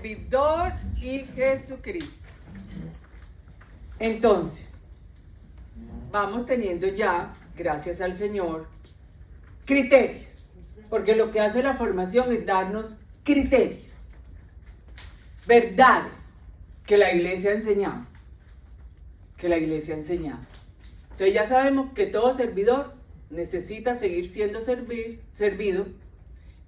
Servidor y Jesucristo. Entonces, vamos teniendo ya, gracias al Señor, criterios. Porque lo que hace la formación es darnos criterios, verdades que la iglesia ha enseñado. Entonces ya sabemos que todo servidor necesita seguir siendo servido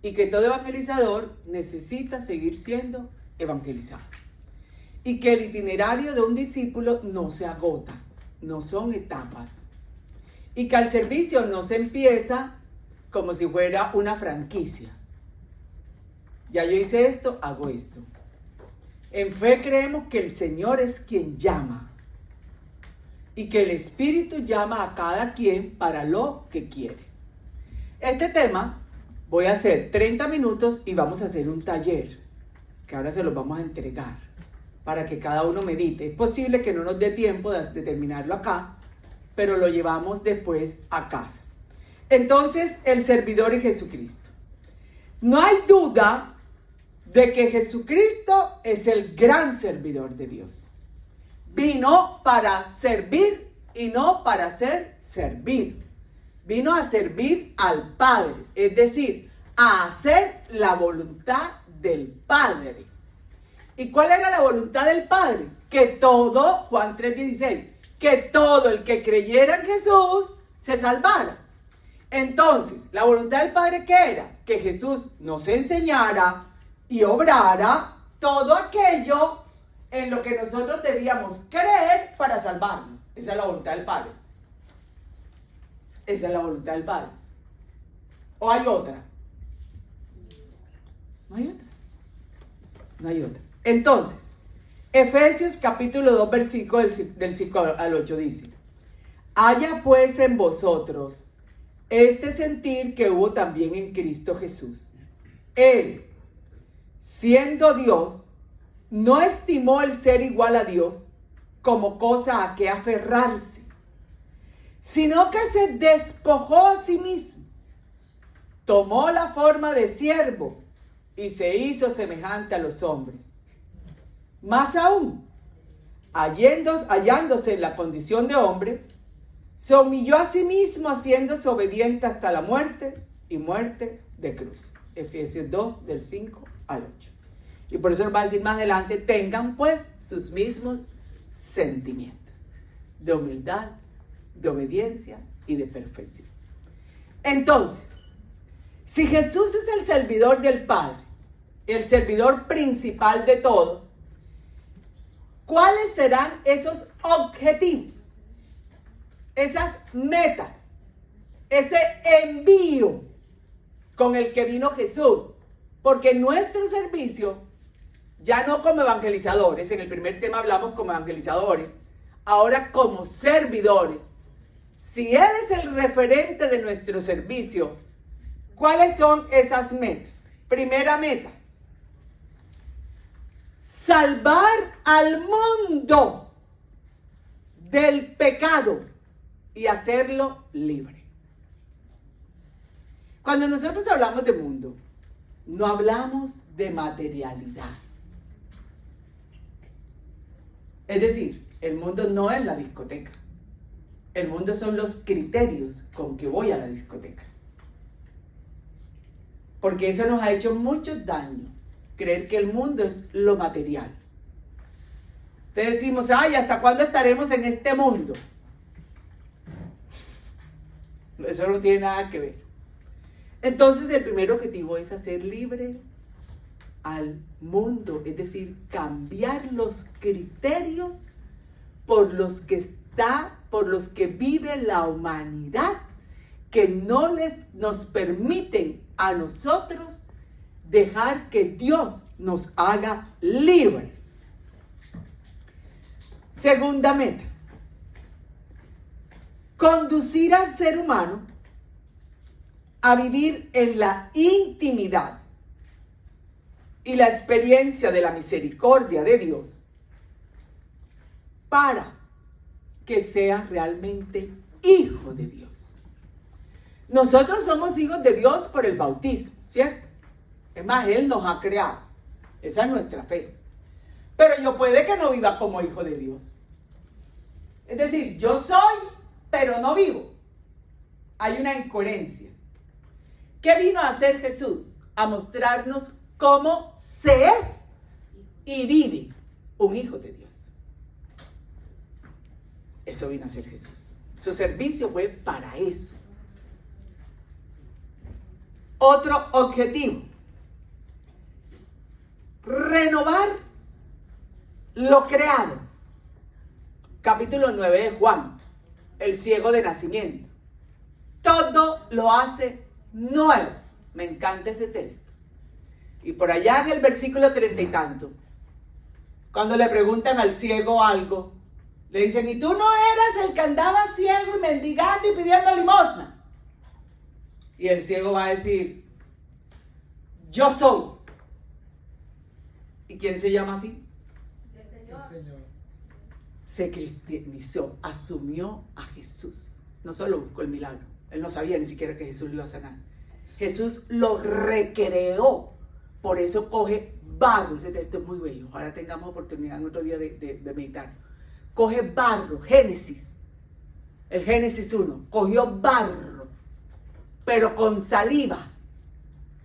y que todo evangelizador necesita seguir siendo evangelizado. Y que el itinerario de un discípulo no se agota, no son etapas. Y que al servicio no se empieza como si fuera una franquicia. Ya yo hice esto, hago esto. En fe creemos que el Señor es quien llama y que el Espíritu llama a cada quien para lo que quiere. Este tema voy a hacer 30 minutos y vamos a hacer un taller que ahora se los vamos a entregar para que cada uno medite. Es posible que no nos dé tiempo de terminarlo acá, pero lo llevamos después a casa. Entonces, el servidor y Jesucristo. No hay duda de que Jesucristo es el gran servidor de Dios. Vino para servir y no para ser servido. Vino a servir al Padre, es decir, a hacer la voluntad del Padre. ¿Y cuál era la voluntad del Padre? Que todo, Juan 3:16, que todo el que creyera en Jesús se salvara. Entonces, la voluntad del Padre, ¿qué era? Que Jesús nos enseñara y obrara todo aquello en lo que nosotros debíamos creer para salvarnos. Esa es la voluntad del Padre. Esa es la voluntad del Padre. ¿O hay otra? No hay otra. No hay otra. Entonces, Efesios capítulo 2, versículo del 5 al 8 dice: haya pues en vosotros este sentir que hubo también en Cristo Jesús. Él, siendo Dios, no estimó el ser igual a Dios como cosa a que aferrarse, sino que se despojó a sí mismo, tomó la forma de siervo y se hizo semejante a los hombres. Más aún, hallándose en la condición de hombre, se humilló a sí mismo, haciéndose obediente hasta la muerte y muerte de cruz. Efesios 2, del 5 al 8. Y por eso nos va a decir más adelante: tengan pues sus mismos sentimientos de humildad, de obediencia y de perfección. Entonces, si Jesús es el servidor del Padre, el servidor principal de todos, ¿cuáles serán esos objetivos? Esas metas, ese envío con el que vino Jesús. Porque nuestro servicio, ya no como evangelizadores, en el primer tema hablamos como evangelizadores, ahora como servidores. Si Él es el referente de nuestro servicio, ¿cuáles son esas metas? Primera meta: salvar al mundo del pecado y hacerlo libre. Cuando nosotros hablamos de mundo, no hablamos de materialidad. Es decir, el mundo no es la discoteca. El mundo son los criterios con que voy a la discoteca. Porque eso nos ha hecho mucho daño, creer que el mundo es lo material. Entonces decimos: ay, ¿hasta cuándo estaremos en este mundo? Eso no tiene nada que ver. Entonces el primer objetivo es hacer libre al mundo, es decir, cambiar los criterios por los que vive la humanidad, que no nos permiten a nosotros dejar que Dios nos haga libres. Segunda meta: conducir al ser humano a vivir en la intimidad y la experiencia de la misericordia de Dios para que sea realmente hijo de Dios. Nosotros somos hijos de Dios por el bautismo, ¿cierto? Es más, Él nos ha creado. Esa es nuestra fe. Pero yo puede que no viva como hijo de Dios. Es decir, yo soy, pero no vivo. Hay una incoherencia. ¿Qué vino a hacer Jesús? A mostrarnos cómo se es y vive un hijo de Dios. Eso vino a hacer Jesús. Su servicio fue para eso. Otro objetivo: renovar lo creado. Capítulo 9 de Juan, el ciego de nacimiento. Todo lo hace nuevo. Me encanta ese texto. Y por allá en el versículo 30 y tanto, cuando le preguntan al ciego algo, le dicen: ¿y tú no eras el que andaba ciego y mendigando y pidiendo limosna? Y el ciego va a decir: yo soy. ¿Y quién se llama así? El Señor. Se cristianizó, asumió a Jesús. No solo buscó el milagro, él no sabía ni siquiera que Jesús lo iba a sanar. Jesús lo recreó, por eso coge barro. Ese texto es muy bello, ojalá tengamos oportunidad en otro día de meditar. Coge barro, Génesis, el Génesis 1, cogió barro, pero con saliva,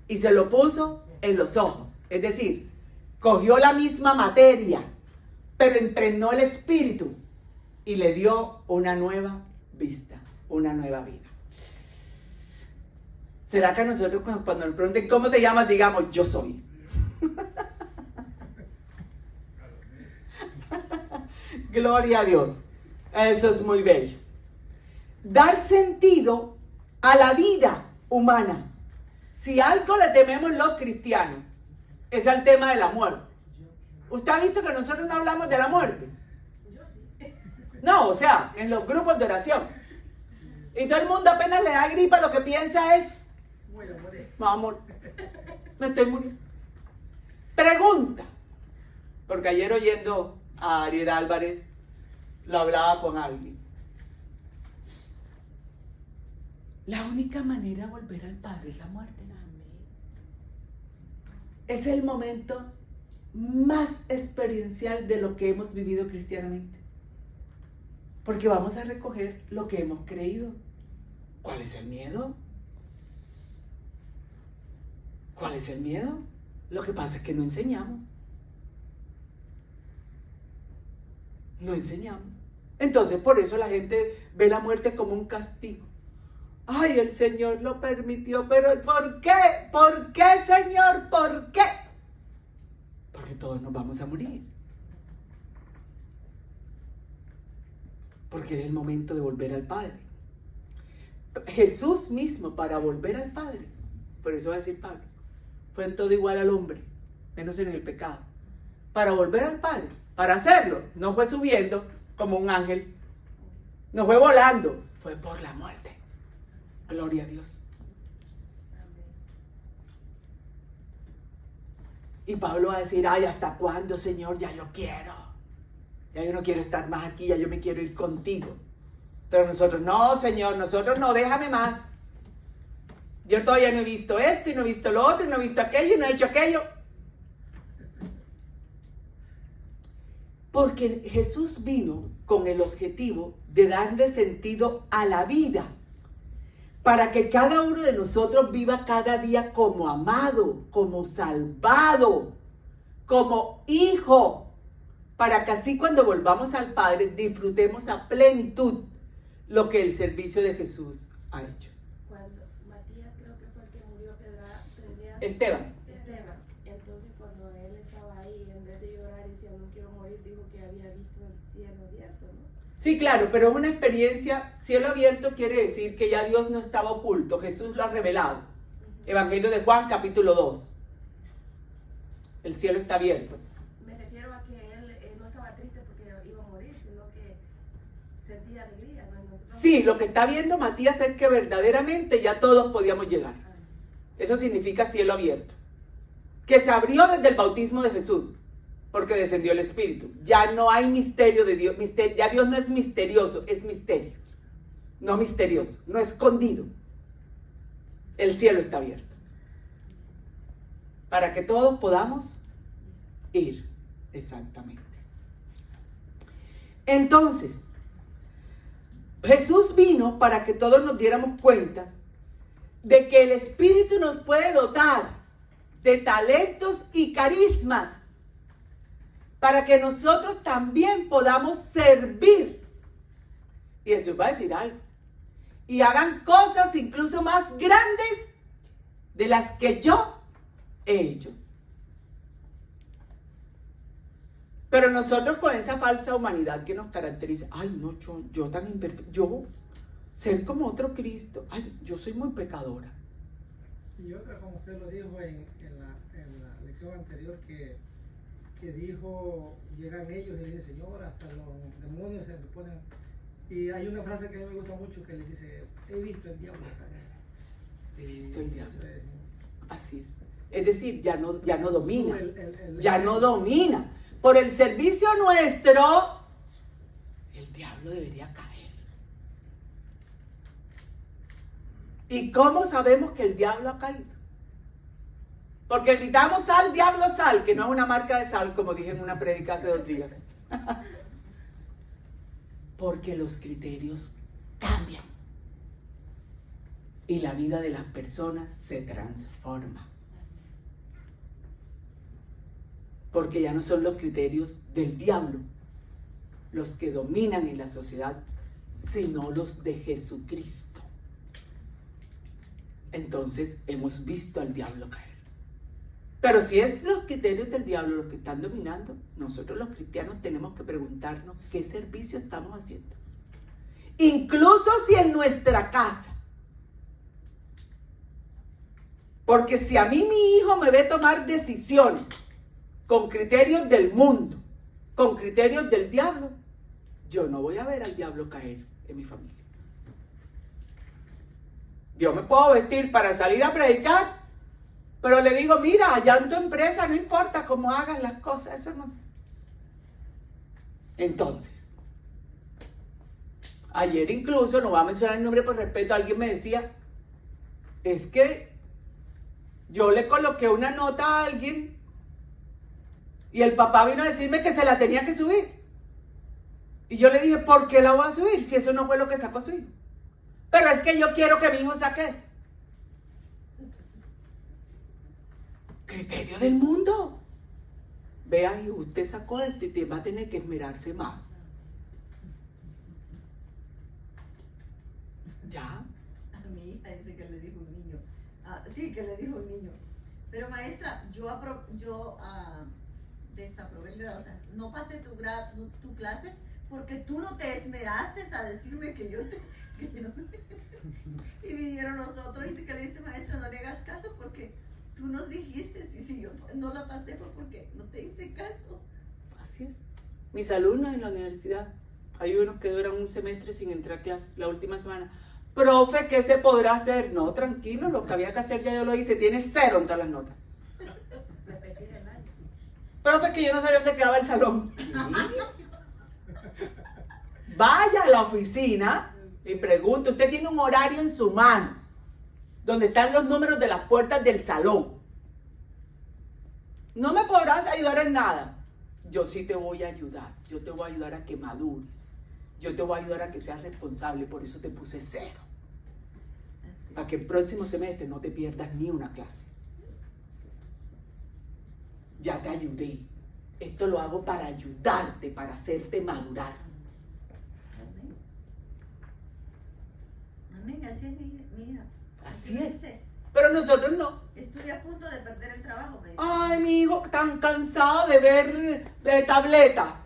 y se lo puso en los ojos. Es decir, cogió la misma materia, pero impregnó el espíritu y le dio una nueva vista, una nueva vida. ¿Será que nosotros cuando nos pregunten cómo te llamas, digamos: yo soy? Gloria a Dios. Eso es muy bello. Dar sentido a la vida humana. Si algo le tememos los cristianos, es al tema de la muerte. ¿Usted ha visto que nosotros no hablamos de la muerte? No, o sea, en los grupos de oración. Y todo el mundo apenas le da gripa, lo que piensa es: vamos, me estoy muriendo. Pregunta, porque ayer oyendo a Ariel Álvarez, lo hablaba con alguien. La única manera de volver al Padre es la muerte. Es el momento más experiencial de lo que hemos vivido cristianamente. Porque vamos a recoger lo que hemos creído. ¿Cuál es el miedo? ¿Cuál es el miedo? Lo que pasa es que no enseñamos. No enseñamos. Entonces, por eso la gente ve la muerte como un castigo. Ay, el Señor lo permitió, pero ¿por qué? ¿Por qué, Señor? ¿Por qué? Porque todos nos vamos a morir. Porque es el momento de volver al Padre. Jesús mismo, para volver al Padre, por eso va a decir Pablo, fue en todo igual al hombre, menos en el pecado. Para volver al Padre, para hacerlo, no fue subiendo como un ángel, no fue volando, fue por la muerte. Gloria a Dios. Y Pablo va a decir: ay, ¿hasta cuándo, Señor? Ya yo quiero. Ya yo no quiero estar más aquí, ya yo me quiero ir contigo. Pero nosotros: no, Señor, nosotros no, déjame más. Yo todavía no he visto esto, y no he visto lo otro, y no he visto aquello, y no he hecho aquello. Porque Jesús vino con el objetivo de darle sentido a la vida, para que cada uno de nosotros viva cada día como amado, como salvado, como hijo, para que así cuando volvamos al Padre disfrutemos a plenitud lo que el servicio de Jesús ha hecho. Cuando Matías, creo que fue el que murió, Esteban. Entonces cuando él estaba ahí, en vez de llorar y decía: no quiero morir, dijo que había visto el cielo abierto, ¿no? Sí, claro, pero es una experiencia. Cielo abierto quiere decir que ya Dios no estaba oculto, Jesús lo ha revelado. Evangelio de Juan, capítulo 2. El cielo está abierto. Me refiero a que él no estaba triste porque iba a morir, sino que sentía alegría, ¿no? Sí, lo que está viendo Matías es que verdaderamente ya todos podíamos llegar. Eso significa cielo abierto. Que se abrió desde el bautismo de Jesús, porque descendió el Espíritu. Ya no hay misterio de Dios. Ya Dios no es misterioso, es misterio. No misterioso, no escondido. El cielo está abierto. Para que todos podamos ir. Exactamente. Entonces, Jesús vino para que todos nos diéramos cuenta de que el Espíritu nos puede dotar de talentos y carismas para que nosotros también podamos servir. Y Jesús va a decir algo. Y hagan cosas incluso más grandes de las que yo he hecho. Pero nosotros con esa falsa humanidad que nos caracteriza, ay no, yo tan imperfecto, yo ser como otro Cristo, ay, yo soy muy pecadora. Y otra, como usted lo dijo en la lección anterior, que dijo, llegan ellos y le dicen, Señor, hasta los demonios se ponen. Y hay una frase que a mí me gusta mucho que le dice, he visto el diablo caer. He visto el diablo. Así es. Es decir, ya no domina. Ya no domina. Por el servicio nuestro, el diablo debería caer. ¿Y cómo sabemos que el diablo ha caído? Porque gritamos sal, diablo sal, que no es una marca de sal, como dije en una prédica hace 2 días. Porque los criterios cambian. Y la vida de las personas se transforma. Porque ya no son los criterios del diablo los que dominan en la sociedad, sino los de Jesucristo. Entonces hemos visto al diablo caer. Pero si es los criterios del diablo los que están dominando, nosotros los cristianos tenemos que preguntarnos qué servicio estamos haciendo. Incluso si en nuestra casa. Porque si a mí mi hijo me ve tomar decisiones con criterios del mundo, con criterios del diablo, yo no voy a ver al diablo caer en mi familia. Yo me puedo vestir para salir a predicar, pero le digo, mira, allá en tu empresa no importa cómo hagas las cosas, eso no. Entonces, ayer incluso, no voy a mencionar el nombre por respeto, alguien me decía, es que yo le coloqué una nota a alguien y el papá vino a decirme que se la tenía que subir. Y yo le dije, ¿por qué la voy a subir si eso no fue lo que sacó su hijo? Pero es que yo quiero que mi hijo saque eso. Criterio del mundo. Vea, y usted sacó esto y te va a tener que esmerarse más. ¿Ya? A mi hija dice que le dijo un niño. Sí, que le dijo un niño. Pero maestra, yo desaprobé el grado, o sea, no pasé tu clase porque tú no te esmeraste a decirme que yo y vinieron los otros y dice que le dice, maestra, no le hagas caso porque tú nos dijiste, si yo no la pasé fue porque no te hice caso. Así es. Mis alumnos en la universidad, hay unos que duran un semestre sin entrar a clase, la última semana. Profe, ¿qué se podrá hacer? No, tranquilo, lo que había que hacer ya yo lo hice, tiene 0 en todas las notas. Repetir el año. Profe, que yo no sabía dónde quedaba el salón. Vaya a la oficina y pregunte, usted tiene un horario en su mano, donde están los números de las puertas del salón. No me podrás ayudar en nada. Yo sí te voy a ayudar. Yo te voy a ayudar a que madures. Yo te voy a ayudar a que seas responsable. Por eso te puse 0. Para que el próximo semestre no te pierdas ni una clase. Ya te ayudé. Esto lo hago para ayudarte, para hacerte madurar. Amén, así es mi hija. Así es. Pero nosotros no. Estoy a punto de perder el trabajo, me dice. Ay, mi hijo tan cansado de ver de tableta.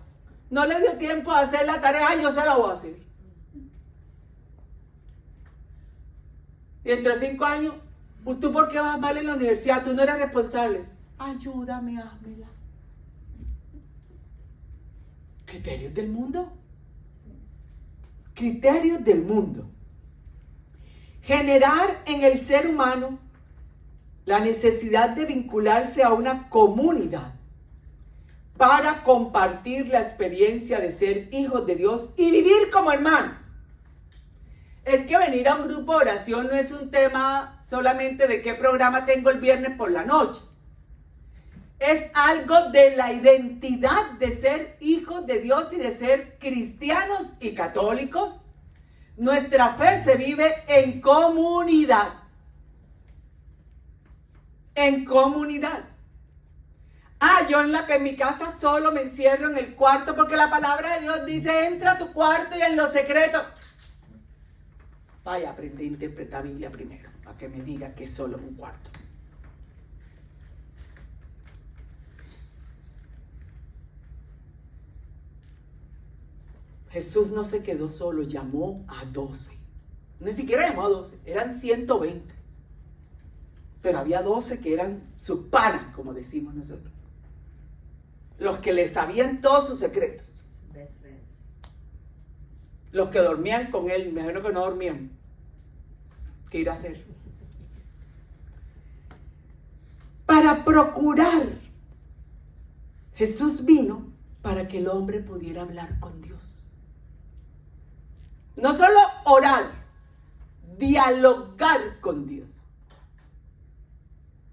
No le dio tiempo a hacer la tarea. Ay, yo se la voy a hacer. Y entre 5 años, ¿tú por qué vas mal en la universidad? Tú no eres responsable. Ayúdame, házmela. Criterios del mundo. Criterios del mundo. Generar en el ser humano la necesidad de vincularse a una comunidad para compartir la experiencia de ser hijos de Dios y vivir como hermanos. Es que venir a un grupo de oración no es un tema solamente de qué programa tengo el viernes por la noche. es algo de la identidad de ser hijos de Dios y de ser cristianos y católicos. Nuestra fe se vive en comunidad. En comunidad. Yo en mi casa solo me encierro en el cuarto porque la palabra de Dios dice, entra a tu cuarto y en lo secreto. Vaya, aprende a interpretar Biblia primero, para que me diga que es solo un cuarto. Jesús no se quedó solo, llamó a 12. Ni siquiera llamó a 12, eran 120. Pero había 12 que eran sus panas, como decimos nosotros. Los que le sabían todos sus secretos. Best friends. Los que dormían con él, me imagino que no dormían. ¿Qué ir a hacer? Para procurar. Jesús vino para que el hombre pudiera hablar con Dios. No solo orar, dialogar con Dios.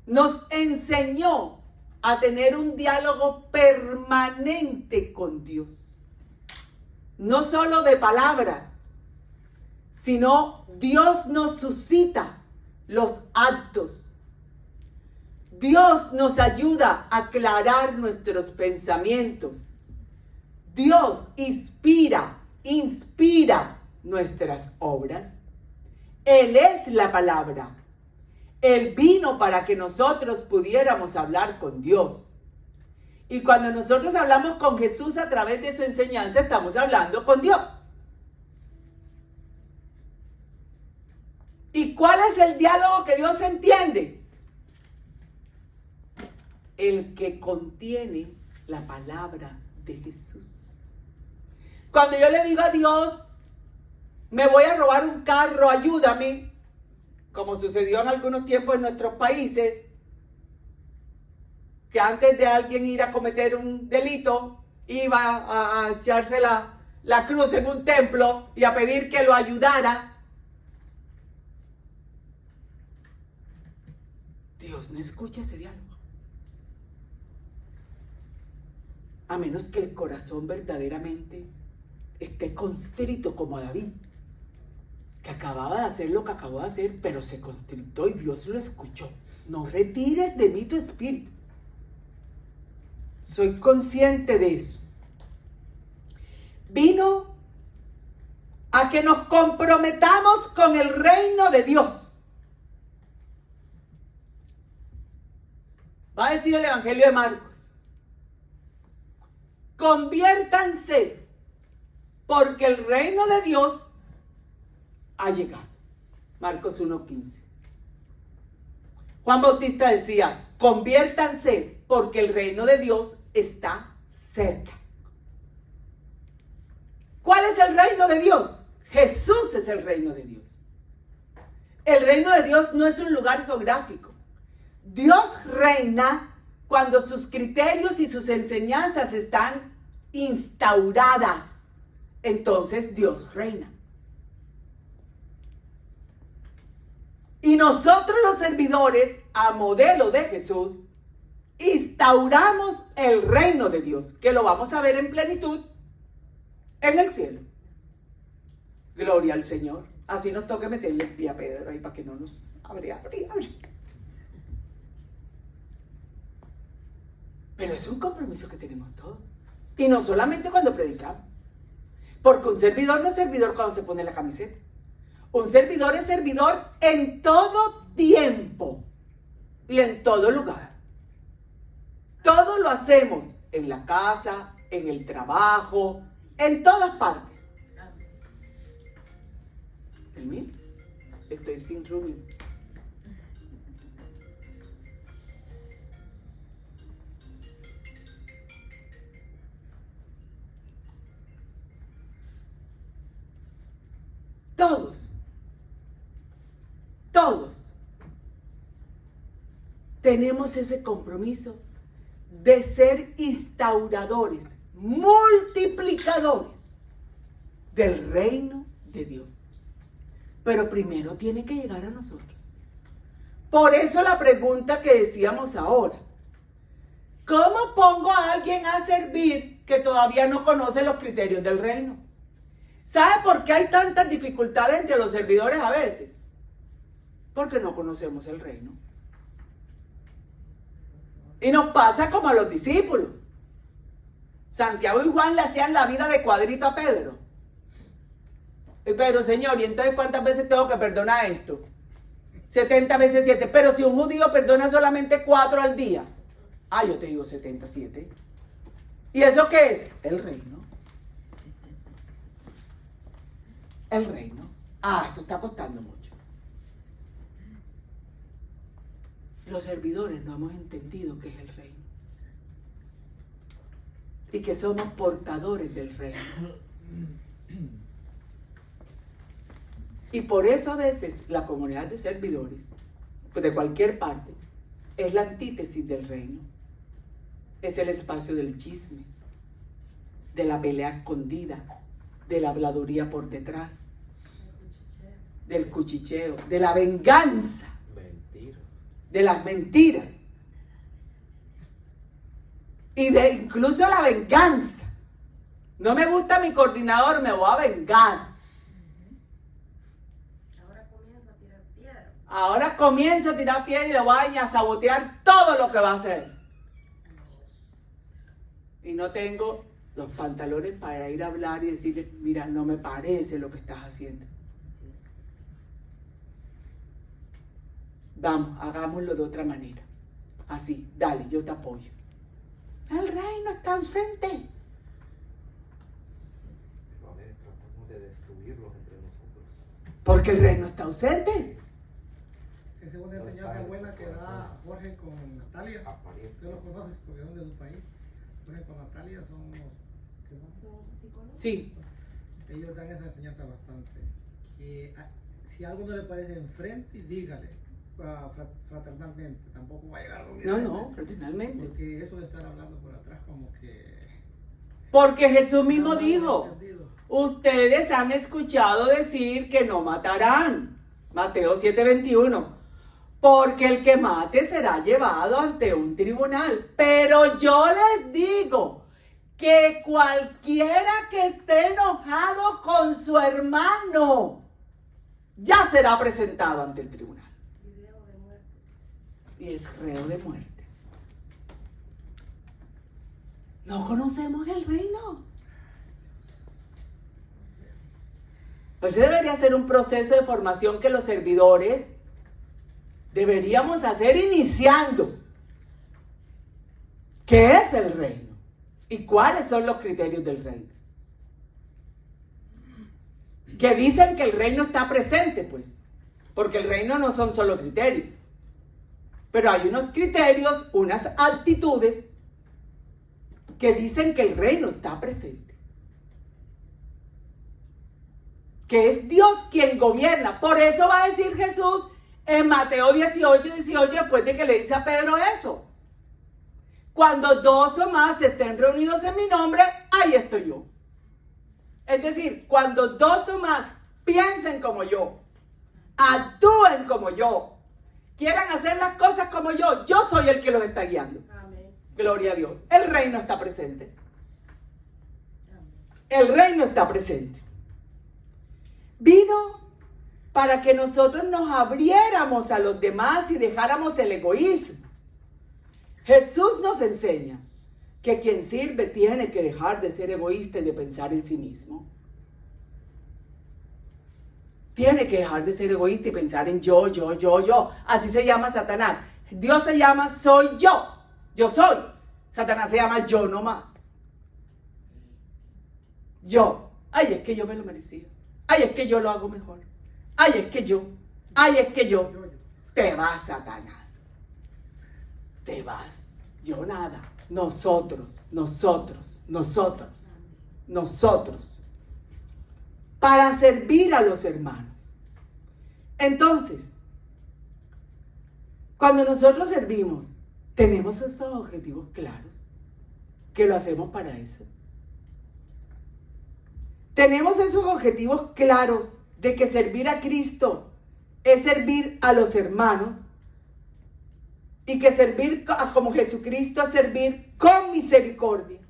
Nos enseñó a tener un diálogo permanente con Dios. No solo de palabras, sino Dios nos suscita los actos. Dios nos ayuda a aclarar nuestros pensamientos. Dios inspira nuestras obras. Él es la palabra. Él vino para que nosotros pudiéramos hablar con Dios. Y cuando nosotros hablamos con Jesús a través de su enseñanza, estamos hablando con Dios. ¿Y cuál es el diálogo que Dios entiende? El que contiene la palabra de Jesús. Cuando yo le digo a Dios, me voy a robar un carro, ayúdame, como sucedió en algunos tiempos en nuestros países, que antes de alguien ir a cometer un delito, iba a echarse la cruz en un templo y a pedir que lo ayudara. Dios no escucha ese diálogo. A menos que el corazón verdaderamente esté constrito como David, que acababa de hacer lo que acabó de hacer, pero se constritó y Dios lo escuchó. No retires de mí tu espíritu. Soy consciente de eso. Vino a que nos comprometamos con el reino de Dios. Va a decir el Evangelio de Marcos. Conviértanse, porque el reino de Dios ha llegado. Marcos 1:15. Juan Bautista decía, conviértanse, porque el reino de Dios está cerca. ¿Cuál es el reino de Dios? Jesús es el reino de Dios. El reino de Dios no es un lugar geográfico. Dios reina cuando sus criterios y sus enseñanzas están instauradas. Entonces Dios reina. Y nosotros los servidores, a modelo de Jesús, instauramos el reino de Dios, que lo vamos a ver en plenitud en el cielo. Gloria al Señor. Así nos toca meterle el pie a Pedro ahí para que no nos abre. Pero es un compromiso que tenemos todos. Y no solamente cuando predicamos. Porque un servidor no es servidor cuando se pone la camiseta. Un servidor es servidor en todo tiempo y en todo lugar. Todo lo hacemos en la casa, en el trabajo, en todas partes. ¿El mío? Estoy sin rooming. Todos tenemos ese compromiso de ser instauradores, multiplicadores del reino de Dios. Pero primero tiene que llegar a nosotros. Por eso la pregunta que decíamos ahora, ¿Cómo pongo a alguien a servir que todavía no conoce los criterios del reino? ¿Sabe por qué hay tantas dificultades entre los servidores a veces? Porque no conocemos el reino. Y nos pasa como a los discípulos. Santiago y Juan le hacían la vida de cuadrito a Pedro. Y Pedro, Señor, ¿y entonces cuántas veces tengo que perdonar esto? 70 veces 7. Pero si un judío perdona solamente 4 al día. Yo te digo 77. ¿Y eso qué es? El reino. El reino. Esto está costando mucho. Los servidores no hemos entendido qué es el reino. Y que somos portadores del reino. Y por eso a veces la comunidad de servidores, pues de cualquier parte, es la antítesis del reino. Es el espacio del chisme, de la pelea escondida, de la habladuría por detrás, del cuchicheo, de la venganza, de las mentiras. Y de incluso la venganza. No me gusta mi coordinador, me voy a vengar. Ahora comienzo a tirar piedra y le voy a sabotear todo lo que va a hacer. Y no tengo los pantalones para ir a hablar y decirle, mira, no me parece lo que estás haciendo. Vamos, hagámoslo de otra manera. Así, dale, yo te apoyo. El reino está ausente. Tratamos de destruirlos entre nosotros. Porque el reino está ausente. Esa es una enseñanza buena que da Jorge con Natalia. Usted los conoce porque son de su país. Jorge con Natalia son unos... Sí. Ellos dan esa enseñanza bastante. Que si algo no le parece enfrente, dígale fraternalmente. Tampoco va a llegar a No, fraternalmente. Porque eso de estar hablando por atrás como que... Porque Jesús mismo dijo, ustedes han escuchado decir que no matarán. Mateo 7:21. Porque el que mate será llevado ante un tribunal. Pero yo les digo que cualquiera que esté enojado con su hermano ya será presentado ante el tribunal. Y es reo de muerte. No conocemos el reino. Pues debería ser un proceso de formación que los servidores deberíamos hacer iniciando. ¿Qué es el reino? ¿Y cuáles son los criterios del reino? Que dicen que el reino está presente, pues. Porque el reino no son solo criterios. Pero hay unos criterios, unas actitudes que dicen que el reino está presente. Que es Dios quien gobierna. Por eso va a decir Jesús en Mateo 18, después de que le dice a Pedro eso. Cuando 2 o más estén reunidos en mi nombre, ahí estoy yo. Es decir, cuando 2 o más piensen como yo, actúen como yo, quieran hacer las cosas como yo soy el que los está guiando. Amén. Gloria a Dios. El reino está presente. El reino está presente. Vino para que nosotros nos abriéramos a los demás y dejáramos el egoísmo. Jesús nos enseña que quien sirve tiene que dejar de ser egoísta y de pensar en sí mismo. Tiene que dejar de ser egoísta y pensar en yo. Así se llama Satanás. Dios se llama soy yo. Yo soy. Satanás se llama yo no más. Yo. Ay, es que yo me lo merecía. Ay, es que yo lo hago mejor. Ay, es que yo. Ay, es que yo. Te vas, Satanás. Te vas. Yo nada. Nosotros. Para servir a los hermanos. Entonces, cuando nosotros servimos, tenemos estos objetivos claros, que lo hacemos para eso. Tenemos esos objetivos claros de que servir a Cristo es servir a los hermanos Y que servir como Jesucristo es servir con misericordia.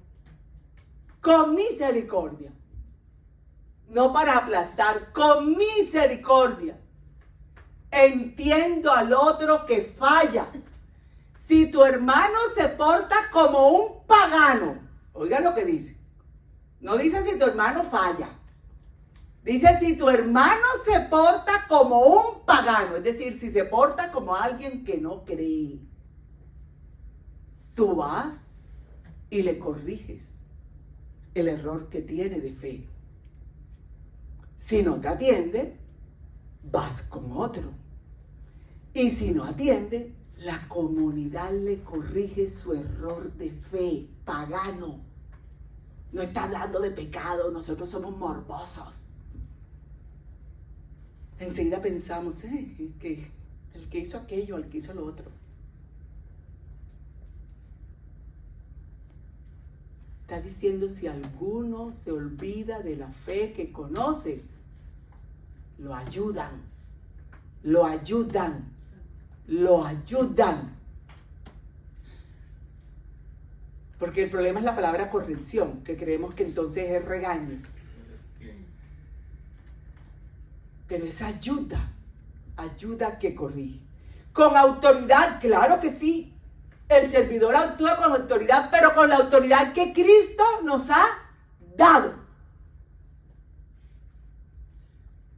Con misericordia. No para aplastar, con misericordia. Entiendo al otro que falla. Si tu hermano se porta como un pagano, oiga lo que dice. No dice si tu hermano falla. Dice si tu hermano se porta como un pagano, es decir, si se porta como alguien que no cree. Tú vas y le corriges el error que tiene de fe. Si no te atiende, vas con otro. Y si no atiende, la comunidad le corrige su error de fe, pagano. No está hablando de pecado, nosotros somos morbosos. Enseguida pensamos, el que hizo aquello, el que hizo lo otro. Está diciendo si alguno se olvida de la fe que conoce, lo ayudan, lo ayudan, lo ayudan. Porque el problema es la palabra corrección, que creemos que entonces es regaño. Pero es ayuda, ayuda que corrige. Con autoridad, claro que sí. El servidor actúa con autoridad, pero con la autoridad que Cristo nos ha dado.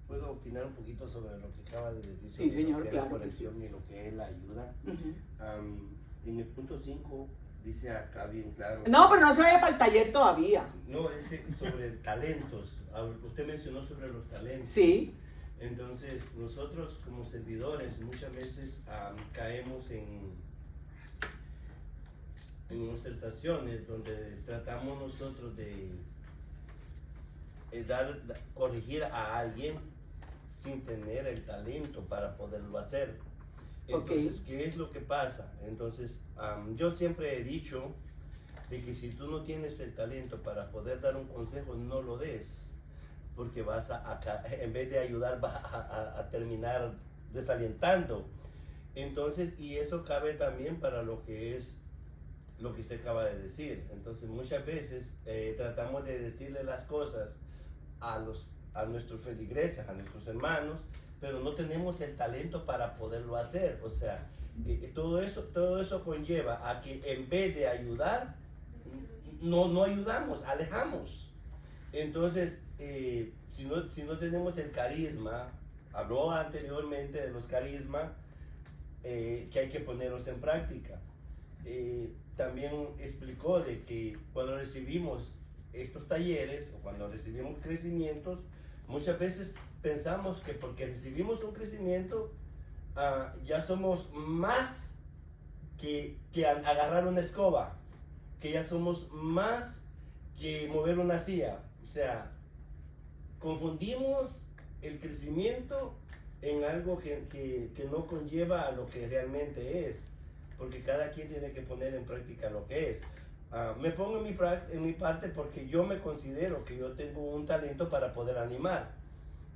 ¿Puedo opinar un poquito sobre lo que acaba de decir? Sí, señor, lo que es claro la que corrección y lo que es la ayuda. Uh-huh. En el punto 5 dice acá bien claro. No, pero no se vaya para el taller todavía. No, dice sobre talentos. Usted mencionó sobre los talentos. Sí. Entonces, nosotros como servidores muchas veces caemos en situaciones donde tratamos nosotros de corregir a alguien sin tener el talento para poderlo hacer. Entonces, ¿qué es lo que pasa? Entonces, yo siempre he dicho de que si tú no tienes el talento para poder dar un consejo, no lo des, porque vas en vez de ayudar, vas a terminar desalientando. Entonces, y eso cabe también para lo que es lo que usted acaba de decir. Entonces, muchas veces tratamos de decirle las cosas a nuestros feligreses, a nuestros hermanos, pero no tenemos el talento para poderlo hacer. O sea, todo eso conlleva a que en vez de ayudar, no ayudamos, alejamos. Entonces, si no tenemos el carisma, habló anteriormente de los carismas, que hay que ponerlos en práctica. También explicó de que cuando recibimos estos talleres o cuando recibimos crecimientos, muchas veces pensamos que porque recibimos un crecimiento ya somos más que agarrar una escoba, que ya somos más que mover una silla. O sea, confundimos el crecimiento en algo que no conlleva a lo que realmente es, porque cada quien tiene que poner en práctica lo que es. Me pongo en mi parte porque yo me considero que yo tengo un talento para poder animar.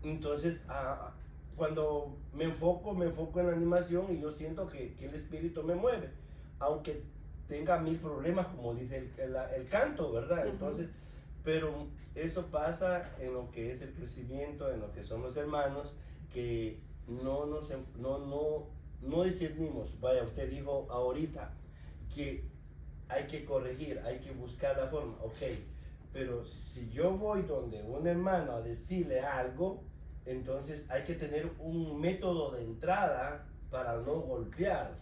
Entonces, cuando me enfoco en la animación y yo siento que el espíritu me mueve, aunque tenga 1000 problemas, como dice el canto, ¿verdad? Entonces, pero eso pasa en lo que es el crecimiento, en lo que son los hermanos, que no discernimos. Vaya, usted dijo ahorita que hay que corregir, hay que buscar la forma, ok, pero si yo voy donde un hermano a decirle algo, entonces hay que tener un método de entrada para no golpear.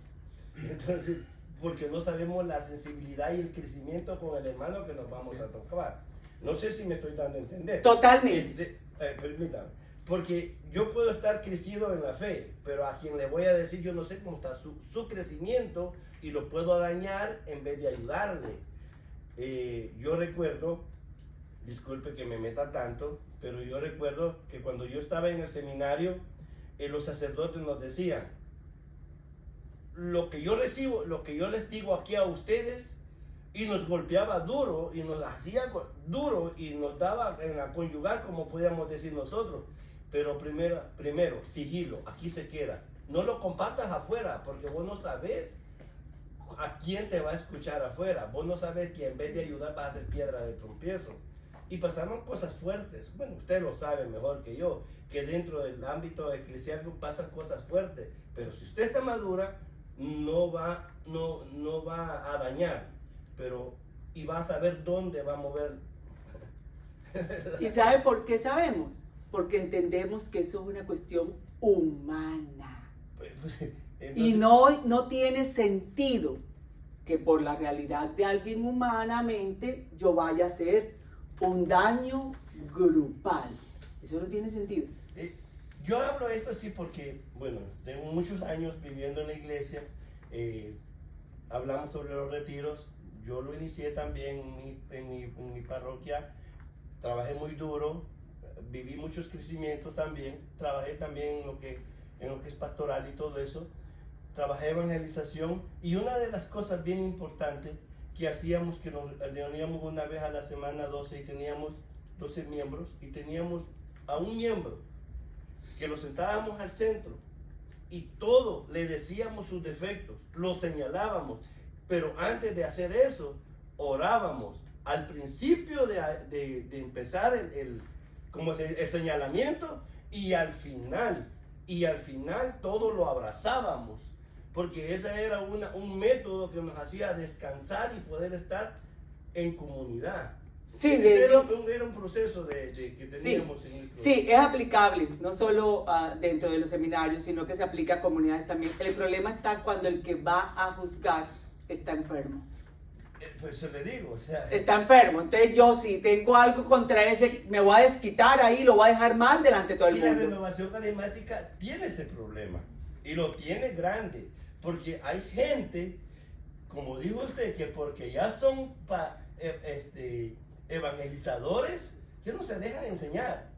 Entonces, porque no sabemos la sensibilidad y el crecimiento con el hermano que nos vamos a tocar. No sé si me estoy dando a entender. Totalmente. Permítame. Porque yo puedo estar crecido en la fe, pero a quien le voy a decir, yo no sé cómo está su crecimiento y lo puedo dañar en vez de ayudarle. Yo recuerdo, disculpe que me meta tanto, pero yo recuerdo que cuando yo estaba en el seminario, los sacerdotes nos decían, lo que yo recibo, lo que yo les digo aquí a ustedes, y nos golpeaba duro, y nos hacía duro, y nos daba en la conyugal, como podíamos decir nosotros. Pero primero, sigilo, aquí se queda. No lo compartas afuera, porque vos no sabes ¿a quién te va a escuchar afuera? Vos no sabes que en vez de ayudar vas a hacer piedra de tropiezo. Y pasaron cosas fuertes. Bueno, usted lo sabe mejor que yo, que dentro del ámbito eclesiástico pasan cosas fuertes. Pero si usted está madura, no va a dañar, pero y va a saber dónde va a mover. ¿Y sabe por qué sabemos? Porque entendemos que eso es una cuestión humana. Entonces, Y no tiene sentido que por la realidad de alguien humanamente yo vaya a hacer un daño grupal. Eso no tiene sentido. Yo hablo esto así porque, bueno, tengo muchos años viviendo en la iglesia, hablamos sobre los retiros, yo lo inicié también en mi parroquia, trabajé muy duro, viví muchos crecimientos también, trabajé también en lo que es pastoral y todo eso, trabajé evangelización, y una de las cosas bien importantes que hacíamos, que nos reuníamos una vez a la semana 12 y teníamos 12 miembros, y teníamos a un miembro que lo sentábamos al centro y todo le decíamos sus defectos, lo señalábamos, pero antes de hacer eso orábamos al principio de empezar el señalamiento, y al final todo lo abrazábamos, porque ese era un método que nos hacía descansar y poder estar en comunidad. Sí, de hecho, era un proceso que teníamos en el sí, es aplicable, no solo dentro de los seminarios, sino que se aplica a comunidades también. El problema está cuando el que va a juzgar está enfermo. Pues se le digo, o sea, Está enfermo, entonces yo si tengo algo contra ese, me voy a desquitar ahí, lo voy a dejar mal delante de todo el y la mundo. renovación carismática tiene ese problema, y lo tiene grande, porque hay gente, como dijo usted, que porque ya son evangelizadores, que no se dejan enseñar.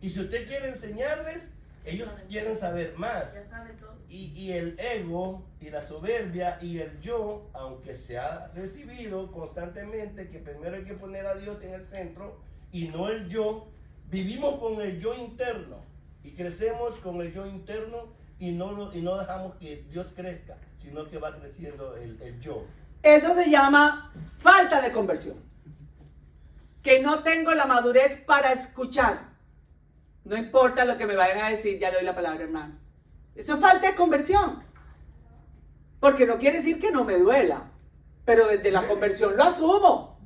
Y si usted quiere enseñarles, ellos quieren saber más. Ya sabe todo. Y el ego y la soberbia y el yo, aunque se ha recibido constantemente que primero hay que poner a Dios en el centro y no el yo, vivimos con el yo interno y crecemos con el yo interno, y no dejamos que Dios crezca, sino que va creciendo el yo. Eso se llama falta de conversión. Que no tengo la madurez para escuchar. No importa lo que me vayan a decir, ya le doy la palabra, hermano. Eso es falta de conversión. Porque no quiere decir que no me duela, pero desde la conversión lo asumo.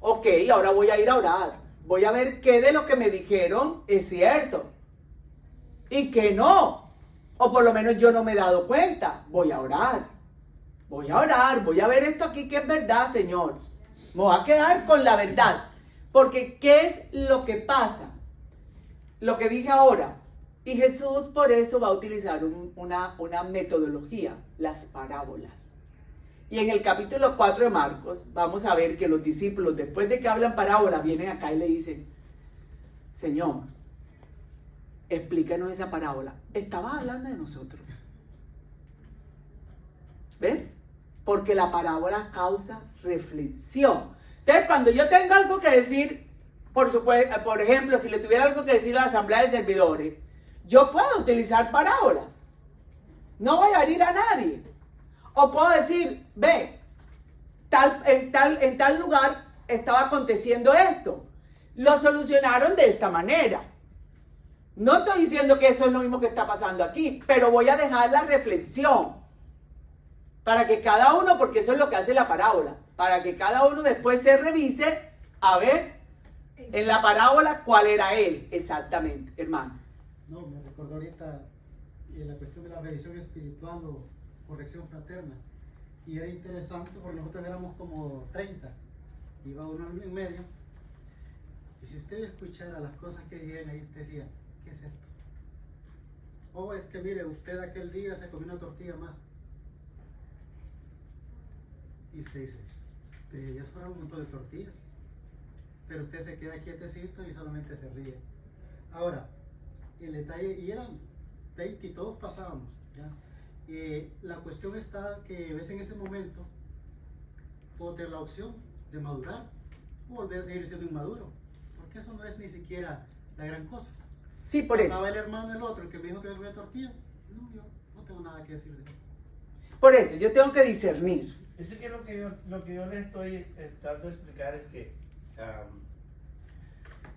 Ok, ahora voy a ir a orar. Voy a ver qué de lo que me dijeron es cierto y qué no. O por lo menos yo no me he dado cuenta. Voy a orar. Voy a orar. Voy a ver esto aquí que es verdad, Señor. Me voy a quedar con la verdad. Porque ¿qué es lo que pasa? Lo que dije ahora. Y Jesús por eso va a utilizar una metodología, las parábolas. Y en el capítulo 4 de Marcos vamos a ver que los discípulos, después de que hablan parábolas, vienen acá y le dicen: Señor, explícanos esa parábola. Estaba hablando de nosotros. ¿Ves? Porque la parábola causa reflexión. Entonces, cuando yo tengo algo que decir, por ejemplo, si le tuviera algo que decir a la asamblea de servidores, yo puedo utilizar parábolas. No voy a herir a nadie. O puedo decir, ve, en tal lugar estaba aconteciendo esto. Lo solucionaron de esta manera. No estoy diciendo que eso es lo mismo que está pasando aquí, pero voy a dejar la reflexión para que cada uno, porque eso es lo que hace la parábola, para que cada uno después se revise a ver en la parábola cuál era él exactamente, hermano. No, me recordó ahorita la cuestión de la revisión espiritual o corrección fraterna. Y era interesante porque nosotros éramos como 30. Iba uno en medio. Y si usted escuchara las cosas que dijeron ahí, usted decía, ¿qué es esto? Oh, es que mire, usted aquel día se comió una tortilla más. Y usted dice, pero ya fueron un montón de tortillas. Pero usted se queda quietecito y solamente se ríe. Ahora, el detalle, y eran 20 y todos pasábamos, ¿ya? La cuestión está que ves en ese momento puedo tener la opción de madurar o volver a seguir siendo inmaduro, porque eso no es ni siquiera la gran cosa. Sí, por eso. Pasaba el hermano el otro, el que me dijo que me comía tortilla, no, yo no tengo nada que decir de él. Por eso, yo tengo que discernir. Es que lo que yo le estoy tratando de explicar es que,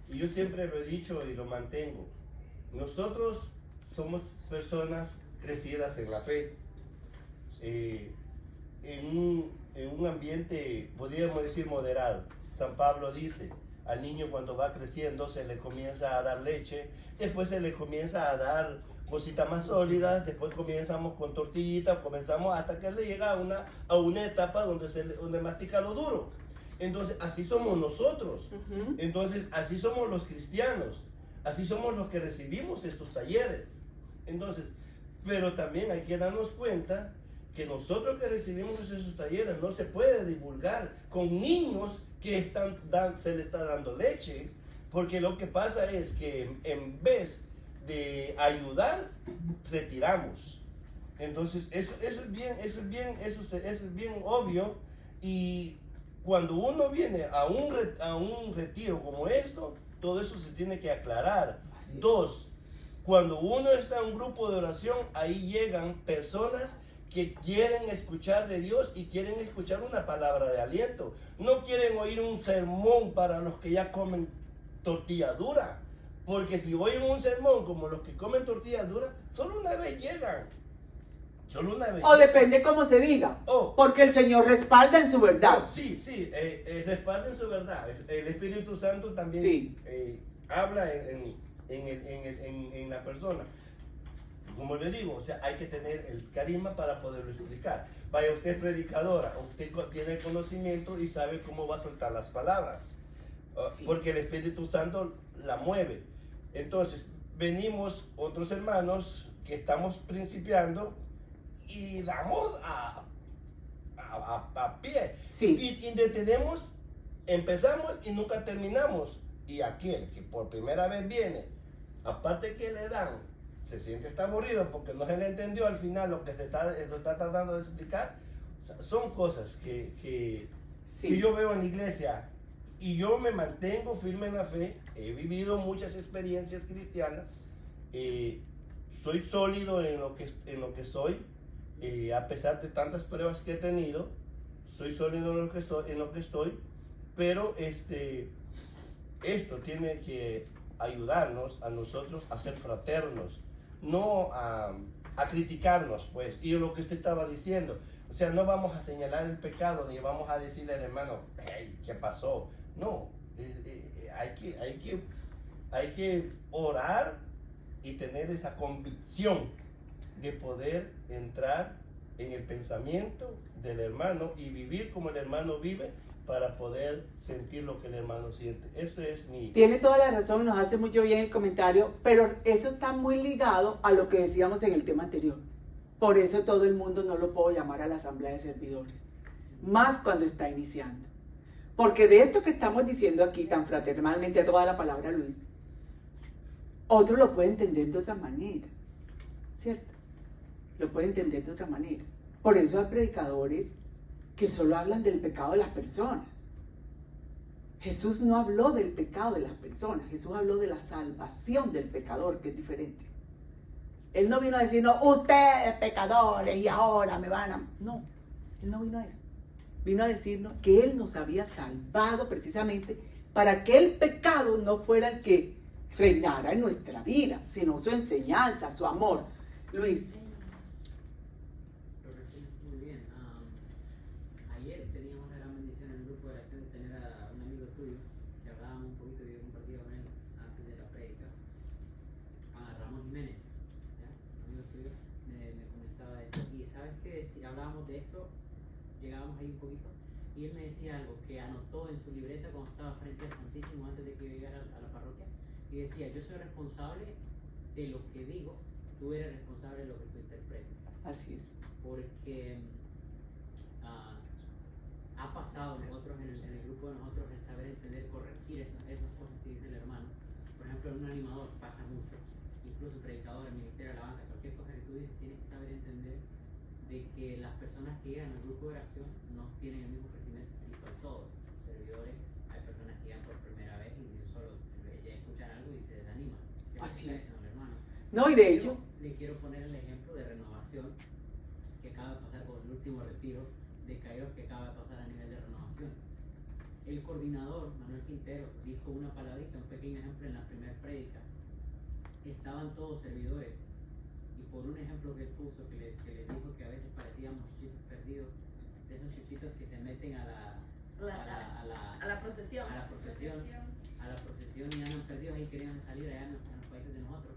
y yo siempre lo he dicho y lo mantengo, nosotros somos personas crecidas en la fe, en un ambiente, podríamos decir, moderado. San Pablo dice, al niño cuando va creciendo se le comienza a dar leche, después se le comienza a dar cositas más sólidas, después comenzamos con tortillitas, comenzamos hasta que le llega a una etapa donde mastica lo duro. Entonces, así somos nosotros. Entonces, así somos los cristianos. Así somos los que recibimos estos talleres. Entonces, pero también hay que darnos cuenta que nosotros que recibimos esos talleres no se puede divulgar con niños que se le está dando leche, porque lo que pasa es que en vez de ayudar, retiramos. Entonces, eso es bien obvio, y cuando uno viene a un retiro como esto, todo eso se tiene que aclarar. Dos, cuando uno está en un grupo de oración, ahí llegan personas que quieren escuchar de Dios y quieren escuchar una palabra de aliento. No quieren oír un sermón para los que ya comen tortilla dura. Porque si oyen un sermón como los que comen tortilla dura, solo una vez llegan. Solo una vez. O depende cómo se diga. Porque el Señor respalda en su verdad. Sí, respalda en su verdad. El Espíritu Santo también sí. Habla en la persona. Como le digo, o sea, hay que tener el carisma para poderlo explicar. Vaya, usted es predicadora, usted tiene conocimiento y sabe cómo va a soltar las palabras. Sí. Porque el Espíritu Santo la mueve. Entonces, venimos otros hermanos que estamos principiando y damos a pie. Sí. Y detenemos, empezamos y nunca terminamos. Y aquel que por primera vez viene, aparte que le dan, se siente está aburrido porque no se le entendió al final lo que lo está tratando de explicar. O sea, son cosas que yo veo en la iglesia, y yo me mantengo firme en la fe. He vivido muchas experiencias cristianas, soy sólido en lo que soy, a pesar de tantas pruebas que he tenido, soy sólido en lo que estoy, pero esto tiene que ayudarnos a nosotros a ser fraternos, no a criticarnos, pues. Y lo que usted estaba diciendo, o sea, no vamos a señalar el pecado ni vamos a decirle al hermano, hey, ¿qué pasó? No, hay que orar y tener esa convicción de poder entrar en el pensamiento del hermano y vivir como el hermano vive, para poder sentir lo que el hermano siente. Eso es mi... Tiene toda la razón, nos hace mucho bien el comentario, pero eso está muy ligado a lo que decíamos en el tema anterior. Por eso todo el mundo no lo puedo llamar a la asamblea de servidores, más cuando está iniciando. Porque de esto que estamos diciendo aquí tan fraternalmente, a toda la palabra Luis, otro lo puede entender de otra manera, ¿cierto? Lo puede entender de otra manera. Por eso hay predicadores que solo hablan del pecado de las personas. Jesús no habló del pecado de las personas, Jesús habló de la salvación del pecador, que es diferente. Él no vino a decir, no, ustedes pecadores y ahora me van a... No, Él no vino a eso. Vino a decirnos que Él nos había salvado precisamente para que el pecado no fuera el que reinara en nuestra vida, sino su enseñanza, su amor. Luis. Muy bien. Ayer teníamos la gran bendición en el grupo de oración de tener a un amigo tuyo, que hablábamos un poquito, yo compartía con él antes de la prédica, a Ramón Jiménez, ¿ya? Un amigo tuyo me comentaba eso, y sabes que si hablábamos de eso, llegábamos ahí un poquito, y él me decía algo que anotó en su libreta cuando estaba frente al Santísimo antes de que yo llegara a la parroquia, y decía, yo soy responsable de lo que digo, tú eres responsable de lo que tú interpretas. Así es. Porque ha pasado nosotros en el grupo de nosotros el saber entender, corregir esas cosas que dice el hermano. Por ejemplo, en un animador pasa mucho, incluso predicador, el ministerio de alabanza, cualquier cosa que tú dices, tienes que saber entender de que las personas que llegan al grupo de oración no tienen el mismo crecimiento físico de todos. Servidores, hay personas que llegan por primera vez y solo ya escuchan algo y se desaniman. Así es. Hermano. No, y de hecho... Le quiero poner el ejemplo de renovación que acaba de pasar con el último retiro, de Kairos que acaba de pasar a nivel de renovación. El coordinador, Manuel Quintero, dijo una palabrita, un pequeño ejemplo en la primera prédica. Estaban todos servidores, y por un ejemplo que él puso, que les dijo que a veces parecíamos chuchitos perdidos, de esos chuchitos que se meten a la procesión. a la procesión y andan perdidos y querían salir allá en los países de nosotros,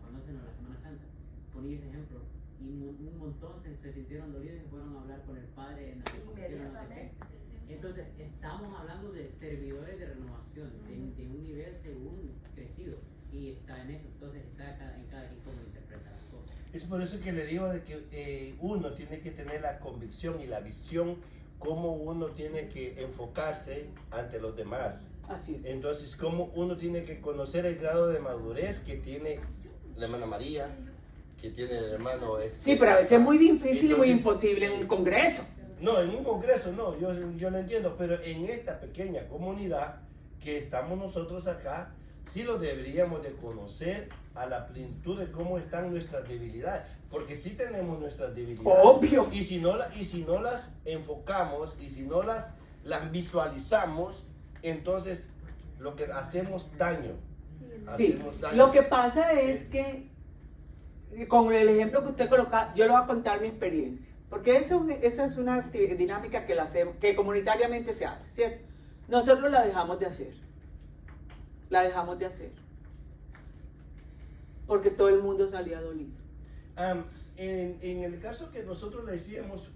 conócenos la Semana Santa. Poní ese ejemplo, y un montón se sintieron dolidos y fueron a hablar con el Padre en la discusión, no sé qué. Entonces, estamos hablando de servidores de renovación, de un nivel según crecido, y está en eso. Entonces, está en cada quien cómo interpreta las cosas. Es por eso que le digo de que uno tiene que tener la convicción y la visión, cómo uno tiene que enfocarse ante los demás. Así es. Entonces, cómo uno tiene que conocer el grado de madurez que tiene la hermana María, que tiene el hermano. Sí, pero a veces es muy difícil y muy Entonces, imposible en un congreso. No, en un congreso no, yo lo entiendo, pero en esta pequeña comunidad que estamos nosotros acá, sí lo deberíamos de conocer a la plenitud de cómo están nuestras debilidades, porque sí tenemos nuestras debilidades. Obvio. Y si no las enfocamos y si no las visualizamos, entonces lo que hacemos daño. Sí, Hacemos daño. lo que pasa es que, con el ejemplo que usted coloca, yo le voy a contar mi experiencia. Porque esa es una dinámica que la hacemos, que comunitariamente se hace, ¿cierto? Nosotros la dejamos de hacer. La dejamos de hacer. Porque todo el mundo salía dolido. En el caso que nosotros le decíamos,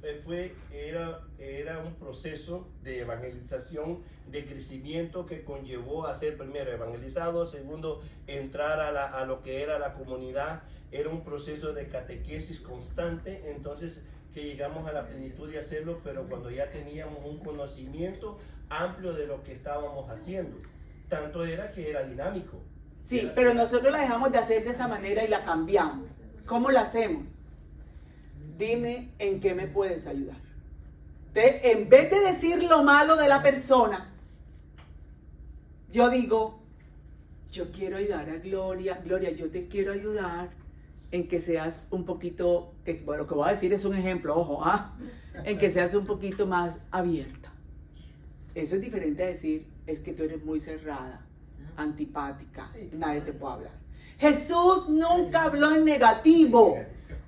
era un proceso de evangelización, de crecimiento que conllevó a ser primero evangelizado, segundo entrar a lo que era la comunidad. Era un proceso de catequesis constante, entonces que llegamos a la plenitud de hacerlo, pero cuando ya teníamos un conocimiento amplio de lo que estábamos haciendo. Tanto era que era dinámico. Sí, pero nosotros la dejamos de hacer de esa manera y la cambiamos. ¿Cómo la hacemos? Dime en qué me puedes ayudar. Entonces, en vez de decir lo malo de la persona, yo digo, yo quiero ayudar a Gloria. Gloria, yo te quiero ayudar en que seas un poquito, bueno, lo que voy a decir es un ejemplo, ojo, en que seas un poquito más abierta. Eso es diferente a decir, es que tú eres muy cerrada, antipática, nadie te puede hablar. Jesús nunca habló en negativo,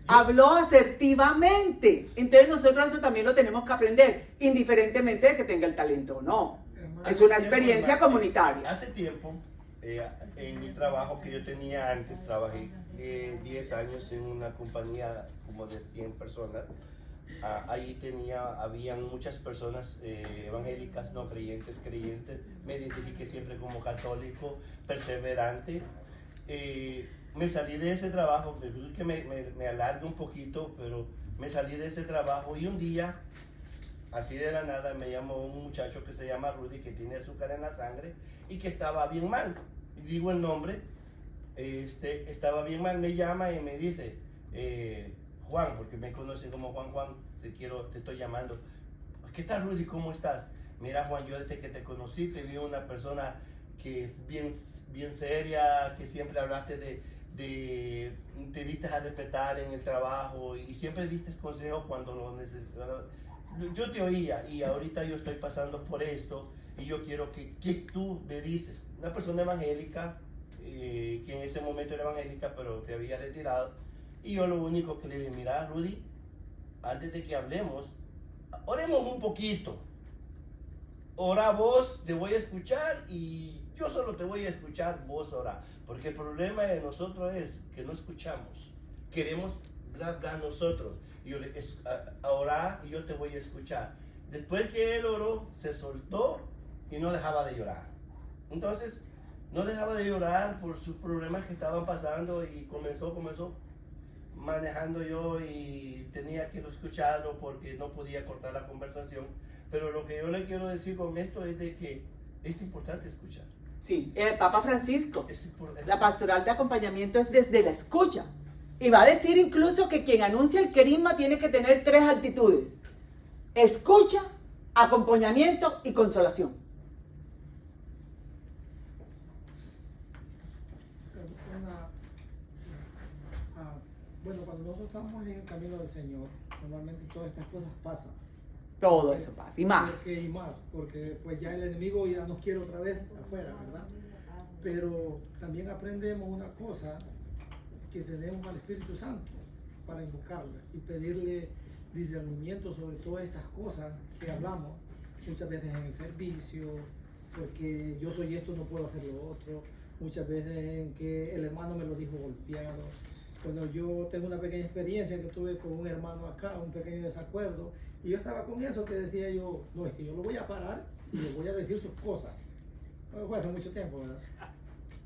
habló asertivamente. Entonces nosotros eso también lo tenemos que aprender, indiferentemente de que tenga el talento o no. Es una experiencia comunitaria. Hace tiempo, en mi trabajo que yo tenía antes, trabajé 10 años en una compañía como de 100 personas. Ahí habían muchas personas evangélicas, no creyentes, creyentes. Me identifiqué siempre como católico, perseverante. Me salí de ese trabajo, que me alargue un poquito, pero me salí de ese trabajo y un día, así de la nada, me llamó un muchacho que se llama Rudy, que tiene azúcar en la sangre y que estaba bien mal. Digo el nombre, estaba bien mal, me llama y me dice, Juan, porque me conocen como Juan, te estoy llamando. ¿Qué tal, Rudy? ¿Cómo estás? Mira, Juan, yo desde que te conocí te vi una persona que bien seria, que siempre hablaste te diste a respetar en el trabajo y siempre diste consejos cuando lo necesitabas. Yo te oía y ahorita yo estoy pasando por esto y yo quiero que tú me dices, una persona evangélica, que en ese momento era evangélica pero te había retirado, y yo lo único que le dije, mira, Rudy, antes de que hablemos, oremos un poquito. Ora vos, te voy a escuchar y yo solo te voy a escuchar, vos ora. Porque el problema de nosotros es que no escuchamos. Queremos bla nosotros. Yo le orar y yo te voy a escuchar. Después que él oró, se soltó y no dejaba de llorar. Entonces, no dejaba de llorar por sus problemas que estaban pasando y comenzó manejando yo y tenía que escucharlo porque no podía cortar la conversación. Pero lo que yo le quiero decir con esto es de que es importante escuchar. Sí, el Papa Francisco, la pastoral de acompañamiento es desde la escucha. Y va a decir incluso que quien anuncia el querigma tiene que tener 3 actitudes: escucha, acompañamiento y consolación. Bueno, cuando nosotros estamos en el camino del Señor, normalmente todas estas cosas pasan. Todo eso pasa, y más. Y más, porque pues ya el enemigo ya nos quiere otra vez afuera, ¿verdad? Pero también aprendemos una cosa, que tenemos al Espíritu Santo para invocarle y pedirle discernimiento sobre todas estas cosas que hablamos, muchas veces en el servicio, porque yo soy esto, no puedo hacer lo otro, muchas veces en que el hermano me lo dijo golpeado. Cuando yo tengo una pequeña experiencia que tuve con un hermano acá, un pequeño desacuerdo, y yo estaba con eso que decía yo, no, es que yo lo voy a parar y le voy a decir sus cosas. No fue hace mucho tiempo, ¿verdad?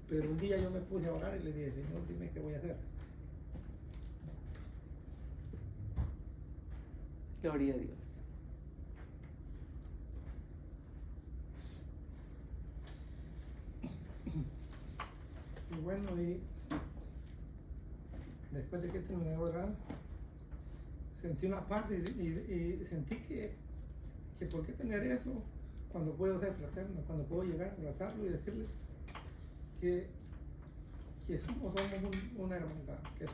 Pero un día yo me puse a orar y le dije, Señor, dime qué voy a hacer. Gloria a Dios. Y bueno, y después de que terminé de orar, sentí una paz y sentí que por qué tener eso cuando puedo ser fraterno, cuando puedo llegar a abrazarlo y decirle que somos una hermandad, que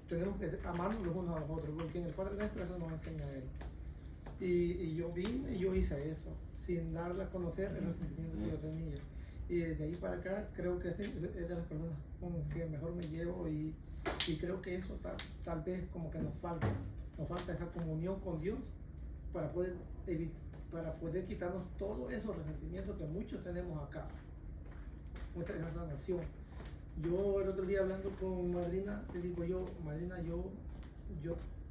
tenemos que amarnos los unos a los otros, porque en el Padre Nuestro eso nos enseña a Él. Y yo vine y yo hice eso, sin darle a conocer el sentimiento que yo tenía. Y desde ahí para acá creo que es de las personas con que mejor me llevo y creo que eso tal vez como que nos falta esa comunión con Dios para poder quitarnos todos esos resentimientos que muchos tenemos acá, esa sanación. Yo el otro día hablando con Madrina, le digo yo, Madrina, yo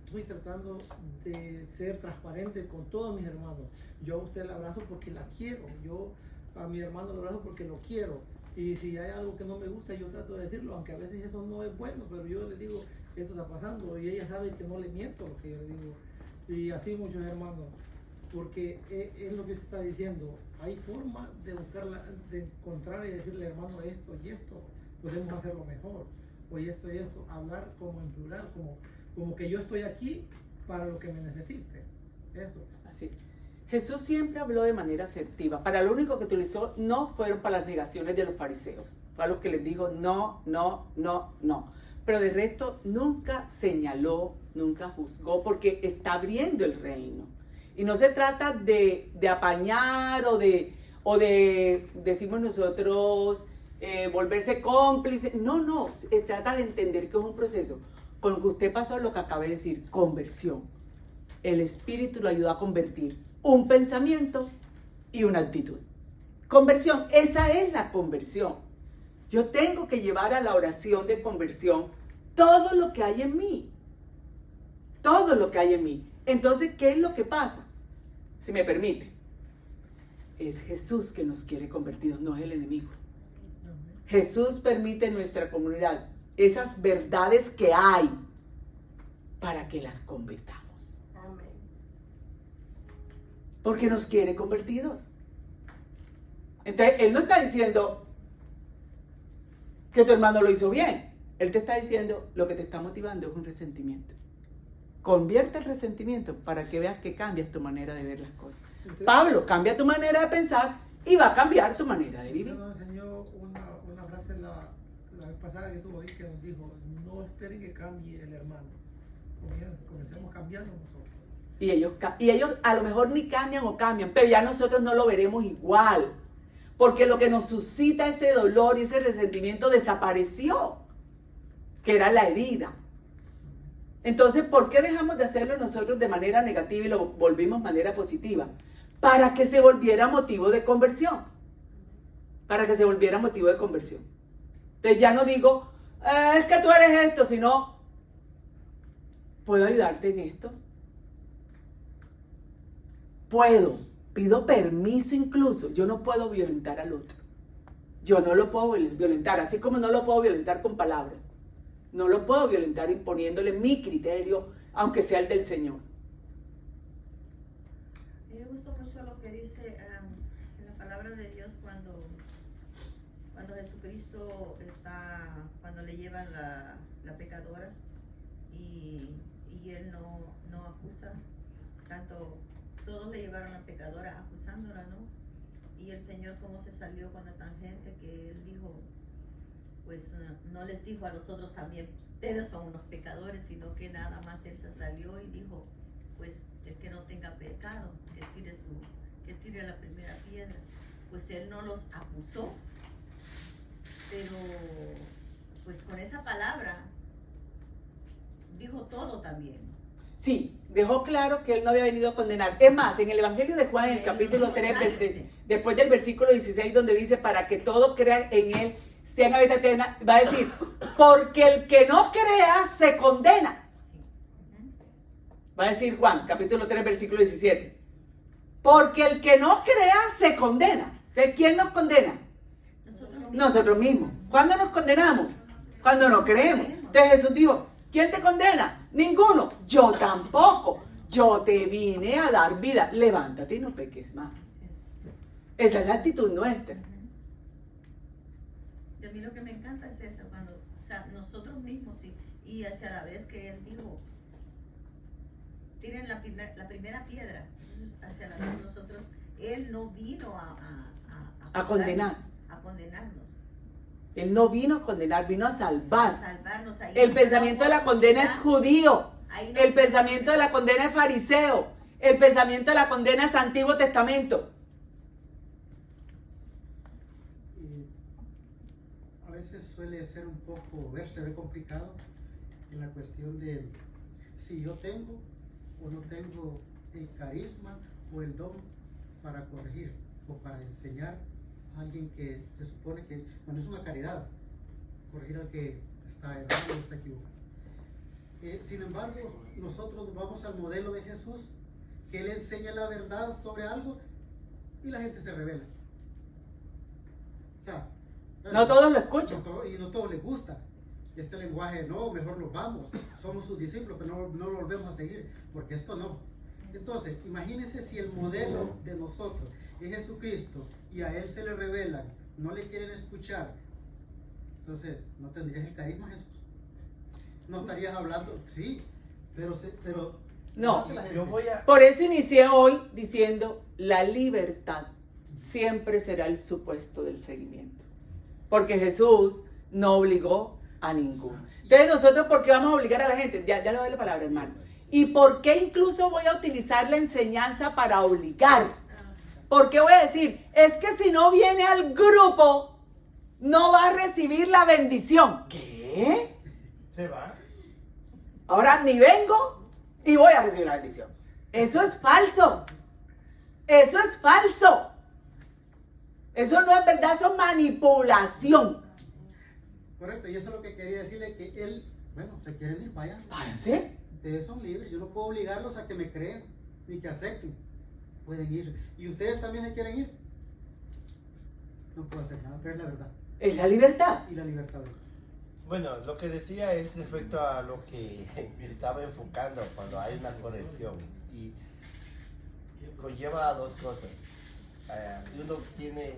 estoy tratando de ser transparente con todos mis hermanos. Yo a usted la abrazo porque la quiero, yo a mi hermano lo abrazo porque lo quiero. Y si hay algo que no me gusta, yo trato de decirlo, aunque a veces eso no es bueno, pero yo le digo, esto está pasando, y ella sabe que no le miento lo que yo le digo. Y así muchos hermanos, porque es lo que usted está diciendo, hay forma de buscarla, de encontrar y decirle, hermano, esto y esto, podemos hacerlo mejor, o esto y esto, hablar como en plural, como que yo estoy aquí para lo que me necesite, eso. Así. Jesús siempre habló de manera asertiva. Para lo único que utilizó no fueron para las negaciones de los fariseos. Fue a los que les dijo no, no, no, no. Pero de resto nunca señaló, nunca juzgó, porque está abriendo el reino. Y no se trata de apañar o de, decimos nosotros, volverse cómplice. No, se trata de entender que es un proceso. Con lo que usted pasó, lo que acabé de decir, conversión. El Espíritu lo ayuda a convertir un pensamiento y una actitud. Conversión, esa es la conversión. Yo tengo que llevar a la oración de conversión todo lo que hay en mí. Todo lo que hay en mí. Entonces, ¿qué es lo que pasa? Si me permite, es Jesús que nos quiere convertidos, no es el enemigo. Jesús permite en nuestra comunidad esas verdades que hay para que las convirtamos. Amén. Porque nos quiere convertidos. Entonces, Él no está diciendo que tu hermano lo hizo bien. Él te está diciendo lo que te está motivando es un resentimiento. Convierte el resentimiento para que veas que cambias tu manera de ver las cosas. Entonces, Pablo, cambia tu manera de pensar y va a cambiar tu manera de vivir. usted nos enseñó una frase la vez pasada que tuvo ahí que nos dijo, no esperen que cambie el hermano. Comencemos cambiando nosotros. Y ellos a lo mejor ni cambian o cambian, pero ya nosotros no lo veremos igual. Porque lo que nos suscita ese dolor y ese resentimiento desapareció, que era la herida. Entonces, ¿por qué dejamos de hacerlo nosotros de manera negativa y lo volvimos de manera positiva? Para que se volviera motivo de conversión. Para que se volviera motivo de conversión. Entonces ya no digo, es que tú eres esto, sino, ¿puedo ayudarte en esto? Puedo, pido permiso incluso. Yo no puedo violentar al otro. Yo no lo puedo violentar, así como no lo puedo violentar con palabras. No lo puedo violentar imponiéndole mi criterio, aunque sea el del Señor. A mí me gustó mucho lo que dice en la palabra de Dios cuando Jesucristo cuando le llevan la pecadora y él no acusa, tanto todos le llevaron a la pecadora acusándola, ¿no? Y el Señor cómo se salió con la tangente que él dijo, pues no les dijo a los otros también, ustedes son unos pecadores, sino que nada más él se salió y dijo, pues el que no tenga pecado, que tire la primera piedra. Pues él no los acusó, pero pues con esa palabra dijo todo también. Sí, dejó claro que él no había venido a condenar. Es más, en el Evangelio de Juan, en el capítulo 3, después del versículo 16, donde dice, para que todo crea en él, tenga vida eterna, va a decir, porque el que no crea se condena. Sí. Va a decir Juan, capítulo 3, versículo 17. Porque el que no crea se condena. ¿De quién nos condena? Nosotros mismos. ¿Cuándo nos condenamos? Cuando no creemos. Entonces Jesús dijo, ¿quién te condena? Ninguno. Yo tampoco. Yo te vine a dar vida. Levántate y no peques más. Esa es la actitud nuestra. Y a mí lo que me encanta es eso, cuando, o sea, nosotros mismos, sí, y hacia la vez que él dijo, tiren la primera piedra, entonces hacia la vez nosotros, él no vino A condenar. a condenarnos. Él no vino a condenar, vino a salvar. A salvarnos ahí. El pensamiento de la condena es judío. El pensamiento de la condena es fariseo. El pensamiento de la condena es Antiguo Testamento. Y a veces suele ser un poco, se ve complicado en la cuestión de si yo tengo o no tengo el carisma o el don para corregir o para enseñar a alguien que se supone que, bueno, es una caridad, corregir al que está errado o está equivocado. Sin embargo, nosotros vamos al modelo de Jesús, que Él enseña la verdad sobre algo y la gente se revela. O sea, No todos lo escuchan. y no todos les gusta. Este lenguaje, no, mejor nos vamos. Somos sus discípulos, pero no lo volvemos a seguir, porque esto no. Entonces, imagínense si el modelo de nosotros es Jesucristo y a Él se le revelan, no le quieren escuchar. Entonces, ¿no tendrías el carisma, Jesús? No estarías hablando, sí, pero No, hace la gente. Yo voy a... Por eso inicié hoy diciendo, la libertad siempre será el supuesto del seguimiento. Porque Jesús no obligó a ninguno. Entonces nosotros, ¿por qué vamos a obligar a la gente? Ya le doy la palabra, hermano. ¿Y por qué incluso voy a utilizar la enseñanza para obligar? ¿Por qué voy a decir? Es que si no viene al grupo, no va a recibir la bendición. ¿Qué? ¿Se va? Ahora ni vengo y voy a recibir la bendición. Eso es falso. Eso es falso. Eso no es verdad, eso es manipulación. Correcto, y eso es lo que quería decirle, que Él, bueno, se quieren ir, váyanse. Váyanse. Ustedes son libres, yo no puedo obligarlos a que me crean, ni que acepten. Pueden ir. ¿Y ustedes también se quieren ir? No puedo hacer nada, pero es la verdad. Es la libertad. Y la libertad de Dios. Bueno, lo que decía es respecto a lo que me estaba enfocando cuando hay una corrección y conlleva a dos cosas. Uno tiene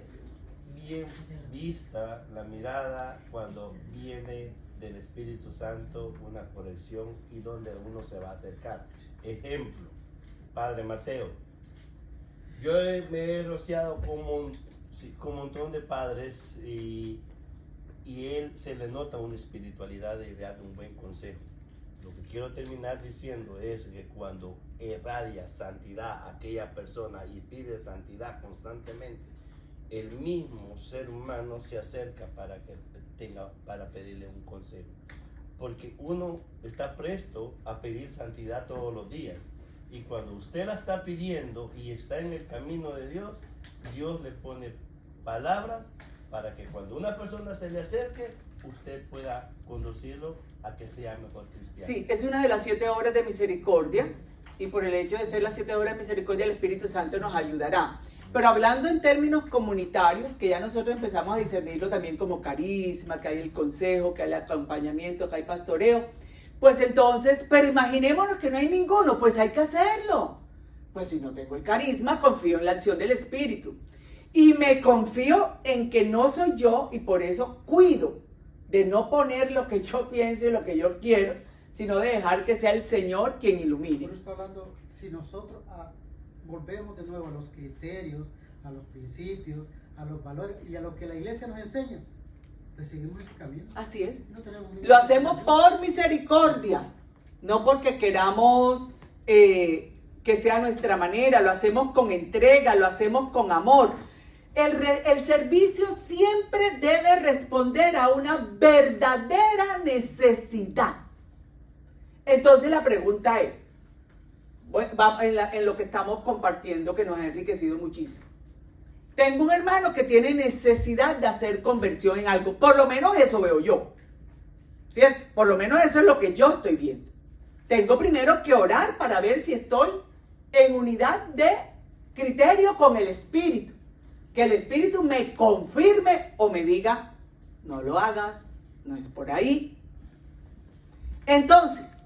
bien vista la mirada cuando viene del Espíritu Santo una corrección y donde uno se va a acercar. Ejemplo, Padre Mateo. Yo me he rociado con un montón de padres y él se le nota una espiritualidad de dar un buen consejo. Lo que quiero terminar diciendo es que cuando irradia santidad a aquella persona y pide santidad constantemente, el mismo ser humano se acerca para pedirle un consejo. Porque uno está presto a pedir santidad todos los días. Y cuando usted la está pidiendo y está en el camino de Dios, Dios le pone palabras para que cuando una persona se le acerque, usted pueda conducirlo a que sea mejor cristiano. Sí, es una de las 7 obras de misericordia y por el hecho de ser las 7 obras de misericordia el Espíritu Santo nos ayudará. Pero hablando en términos comunitarios, que ya nosotros empezamos a discernirlo también como carisma, que hay el consejo, que hay el acompañamiento, que hay pastoreo, pues entonces, pero imaginémonos que no hay ninguno, pues hay que hacerlo. Pues si no tengo el carisma, confío en la acción del Espíritu. Y me confío en que no soy yo y por eso cuido de no poner lo que yo pienso y lo que yo quiero, sino de dejar que sea el Señor quien ilumine. Por eso está hablando, si nosotros volvemos de nuevo a los criterios, a los principios, a los valores y a lo que la iglesia nos enseña, pues seguimos ese camino. Así es. No tenemos Lo hacemos por misericordia, no porque queramos que sea nuestra manera, lo hacemos con entrega, lo hacemos con amor. El servicio siempre debe responder a una verdadera necesidad. Entonces la pregunta es, en lo que estamos compartiendo, que nos ha enriquecido muchísimo. Tengo un hermano que tiene necesidad de hacer conversión en algo. Por lo menos eso veo yo. ¿Cierto? Por lo menos eso es lo que yo estoy viendo. Tengo primero que orar para ver si estoy en unidad de criterio con el Espíritu. Que el Espíritu me confirme o me diga, no lo hagas, no es por ahí. Entonces,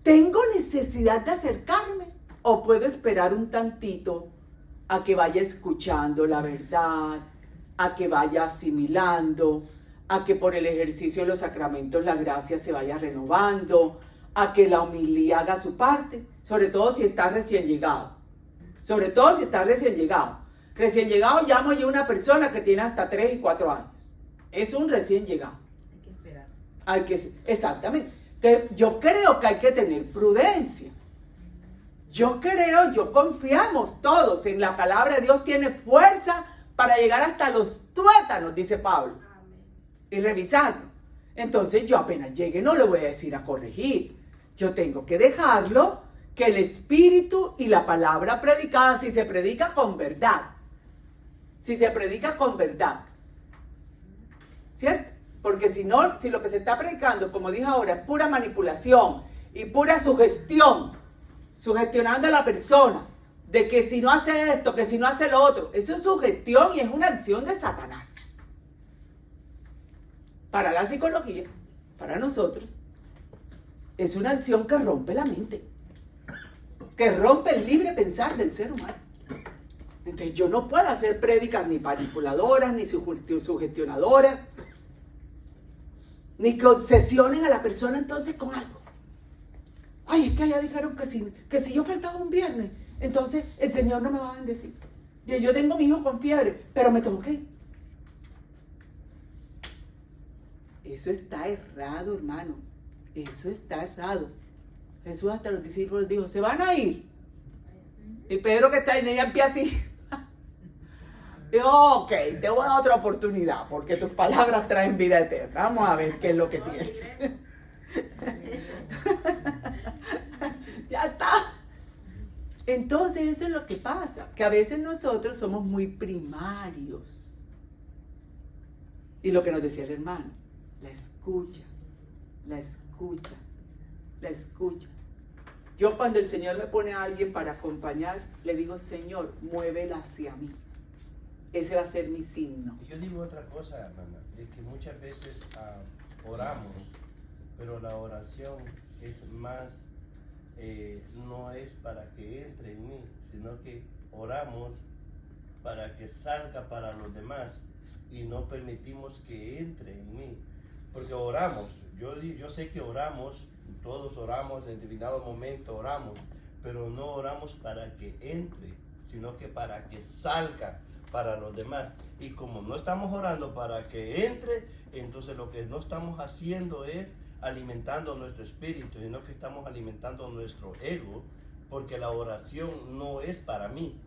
¿tengo necesidad de acercarme o puedo esperar un tantito a que vaya escuchando la verdad, a que vaya asimilando, a que por el ejercicio de los sacramentos la gracia se vaya renovando, a que la homilía haga su parte, sobre todo si está recién llegado? Sobre todo si está recién llegado. Recién llegado llamo yo a una persona que tiene hasta 3 y 4 años. Es un recién llegado. Hay que esperar. Exactamente. Entonces, yo creo que hay que tener prudencia. Yo confiamos todos en la palabra de Dios, tiene fuerza para llegar hasta los tuétanos, dice Pablo, y revisarlo. Entonces yo apenas llegue no le voy a decir a corregir. Yo tengo que dejarlo, que el Espíritu y la palabra predicada, si se predica con verdad, ¿cierto? Porque si no, si lo que se está predicando, como dije ahora, es pura manipulación y pura sugestión, sugestionando a la persona, de que si no hace esto, que si no hace lo otro, eso es sugestión y es una acción de Satanás. Para la psicología, para nosotros, es una acción que rompe la mente, que rompe el libre pensar del ser humano. Entonces yo no puedo hacer prédicas ni manipuladoras, ni sugestionadoras, ni que obsesionen a la persona entonces con algo. Ay, es que allá dijeron que si yo faltaba un viernes, entonces el Señor no me va a bendecir. Y yo tengo a mi hijo con fiebre, pero me tengo que ir. Eso está errado, hermanos. Eso está errado. Jesús hasta los discípulos dijo, se van a ir. Y Pedro, que está en ella, empieza así. Dijo, ok, te voy a dar otra oportunidad, porque tus palabras traen vida eterna. Vamos a ver qué es lo que tienes. Ya está. Entonces eso es lo que pasa, que a veces nosotros somos muy primarios. Y lo que nos decía el hermano, la escucha. Yo cuando el Señor me pone a alguien para acompañar, le digo, Señor, muévela hacia mí. Ese va a ser mi signo. Yo digo otra cosa, hermana, es que muchas veces oramos, pero la oración es más, no es para que entre en mí, sino que oramos para que salga para los demás y no permitimos que entre en mí. Porque oramos, yo sé que oramos, todos oramos, en determinado momento oramos, pero no oramos para que entre, sino que para que salga para los demás. Y como no estamos orando para que entre, entonces lo que no estamos haciendo es alimentando nuestro espíritu, sino que estamos alimentando nuestro ego, porque la oración no es para mí.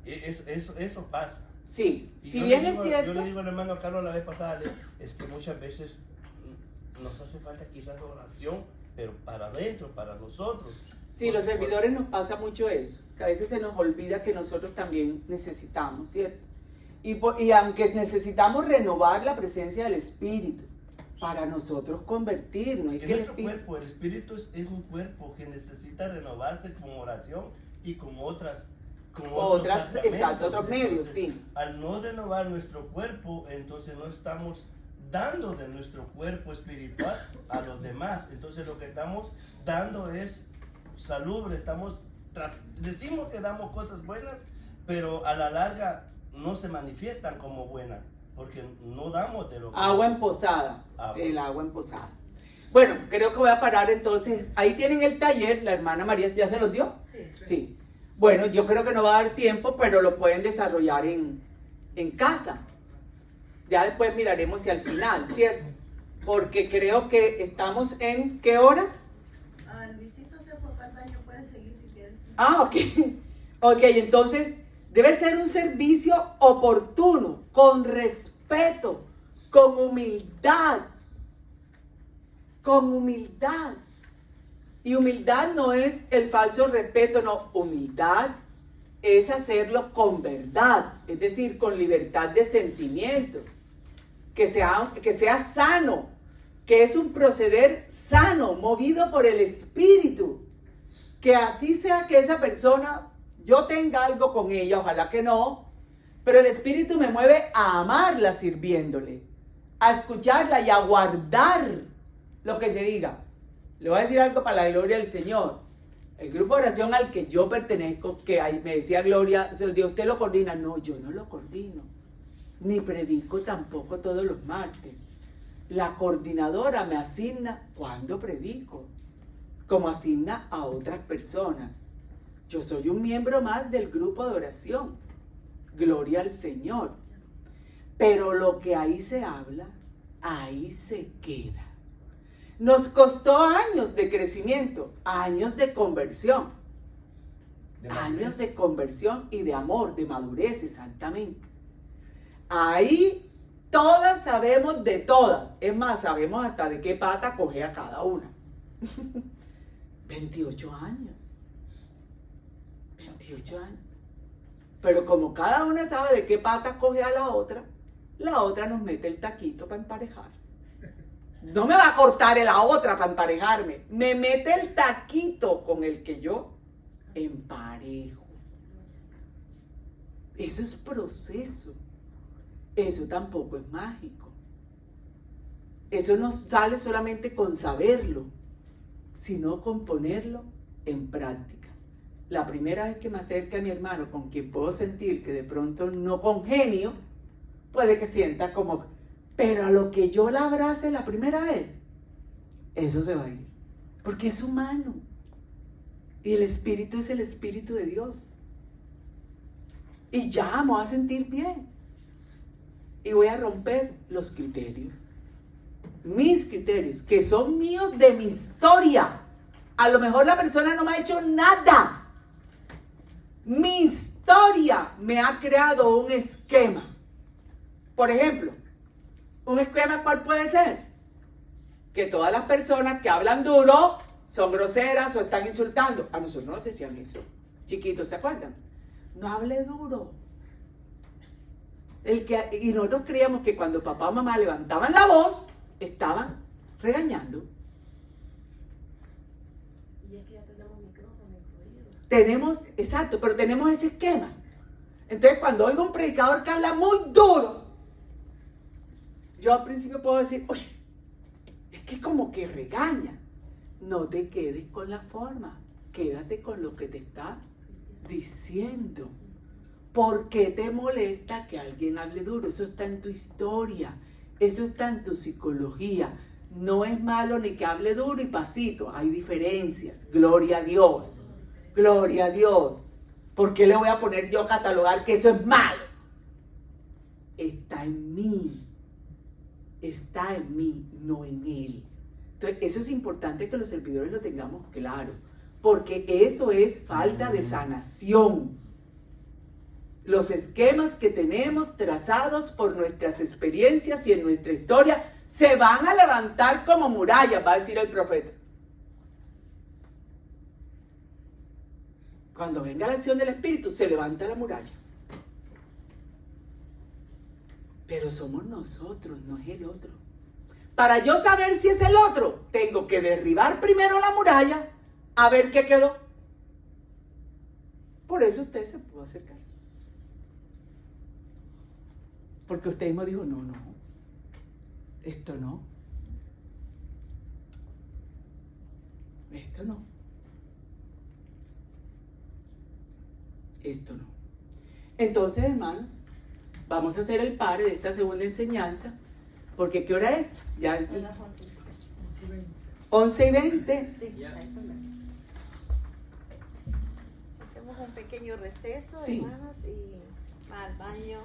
Eso pasa. Sí, Y si yo bien le digo, es cierto. yo le digo al hermano Carlos la vez pasada, es que muchas veces nos hace falta quizás oración, pero para adentro, para nosotros. Sí, los servidores nos pasa mucho eso, que a veces se nos olvida que nosotros también necesitamos, ¿cierto? Y aunque necesitamos renovar la presencia del Espíritu, para nosotros convertirnos. Que nuestro cuerpo, el espíritu es un cuerpo que necesita renovarse con oración y con otros medios, sí. Al no renovar nuestro cuerpo, entonces no estamos dando de nuestro cuerpo espiritual a los demás. Entonces lo que estamos dando es salubre, decimos que damos cosas buenas, pero a la larga no se manifiestan como buenas. Porque no damos de lo que... Agua en posada, el agua en posada. Bueno, creo que voy a parar entonces. Ahí tienen el taller, la hermana María, ¿ya se los dio? Sí. Bueno, yo creo que no va a dar tiempo, pero lo pueden desarrollar en casa. Ya después miraremos si al final, ¿cierto? Porque creo que estamos en, ¿qué hora? Luisito Ah, ok. Ok, entonces debe ser un servicio oportuno, con respeto, con humildad. Con humildad. Y humildad no es el falso respeto, no. Humildad es hacerlo con verdad, es decir, con libertad de sentimientos. Que sea sano, que es un proceder sano, movido por el Espíritu. Que así sea que esa persona, yo tenga algo con ella, ojalá que no, pero el Espíritu me mueve a amarla sirviéndole, a escucharla y a guardar lo que se diga. Le voy a decir algo para la gloria del Señor. El grupo de oración al que yo pertenezco, que me decía Gloria, ¿usted lo coordina? No, yo no lo coordino. Ni predico tampoco todos los martes. La coordinadora me asigna cuando predico, como asigna a otras personas. Yo soy un miembro más del grupo de oración. Gloria al Señor. Pero lo que ahí se habla, ahí se queda. Nos costó años de crecimiento, años de conversión. Años de conversión y de amor, de madurez, exactamente. Ahí todas sabemos de todas. Es más, sabemos hasta de qué pata coge a cada una. 28 años. 28 años. Pero como cada una sabe de qué pata coge a la otra nos mete el taquito para emparejar. No me va a cortar la otra para emparejarme. Me mete el taquito con el que yo emparejo. Eso es proceso. Eso tampoco es mágico. Eso no sale solamente con saberlo, sino con ponerlo en práctica. La primera vez que me acerque a mi hermano, con quien puedo sentir que de pronto no congenio, puede que sienta como, pero a lo que yo la abrace la primera vez, eso se va a ir. Porque es humano. Y el Espíritu es el Espíritu de Dios. Y ya me voy a sentir bien. Y voy a romper los criterios. Mis criterios, que son míos de mi historia. A lo mejor la persona no me ha hecho nada. Mi historia me ha creado un esquema. Por ejemplo, un esquema, ¿cuál puede ser? Que todas las personas que hablan duro son groseras o están insultando. A nosotros nos decían eso. Chiquitos, ¿se acuerdan? No hable duro. Y nosotros creíamos que cuando papá o mamá levantaban la voz, estaban regañando. Y es que ya tenemos micrófono incluido. Tenemos, exacto, pero tenemos ese esquema. Entonces, cuando oigo un predicador que habla muy duro, yo al principio puedo decir, oye, es que como que regaña. No te quedes con la forma, quédate con lo que te está diciendo. ¿Por qué te molesta que alguien hable duro? Eso está en tu historia, eso está en tu psicología. No es malo ni que hable duro y pasito, hay diferencias. Gloria a Dios, gloria a Dios. ¿Por qué le voy a poner yo a catalogar que eso es malo? Está en mí, no en él. Entonces, eso es importante que los servidores lo tengamos claro, porque eso es falta de sanación. Los esquemas que tenemos trazados por nuestras experiencias y en nuestra historia se van a levantar como murallas, va a decir el profeta. Cuando venga la acción del Espíritu, se levanta la muralla. Pero somos nosotros, no es el otro. Para yo saber si es el otro, tengo que derribar primero la muralla a ver qué quedó. Por eso usted se pudo acercar. Porque usted mismo dijo, no, esto no. Esto no. Esto no. Entonces, hermanos, vamos a hacer el pare de esta segunda enseñanza. Porque ¿qué hora es? Ya es 11:20. Sí, hacemos un pequeño receso, Sí. hermanos, y va al baño.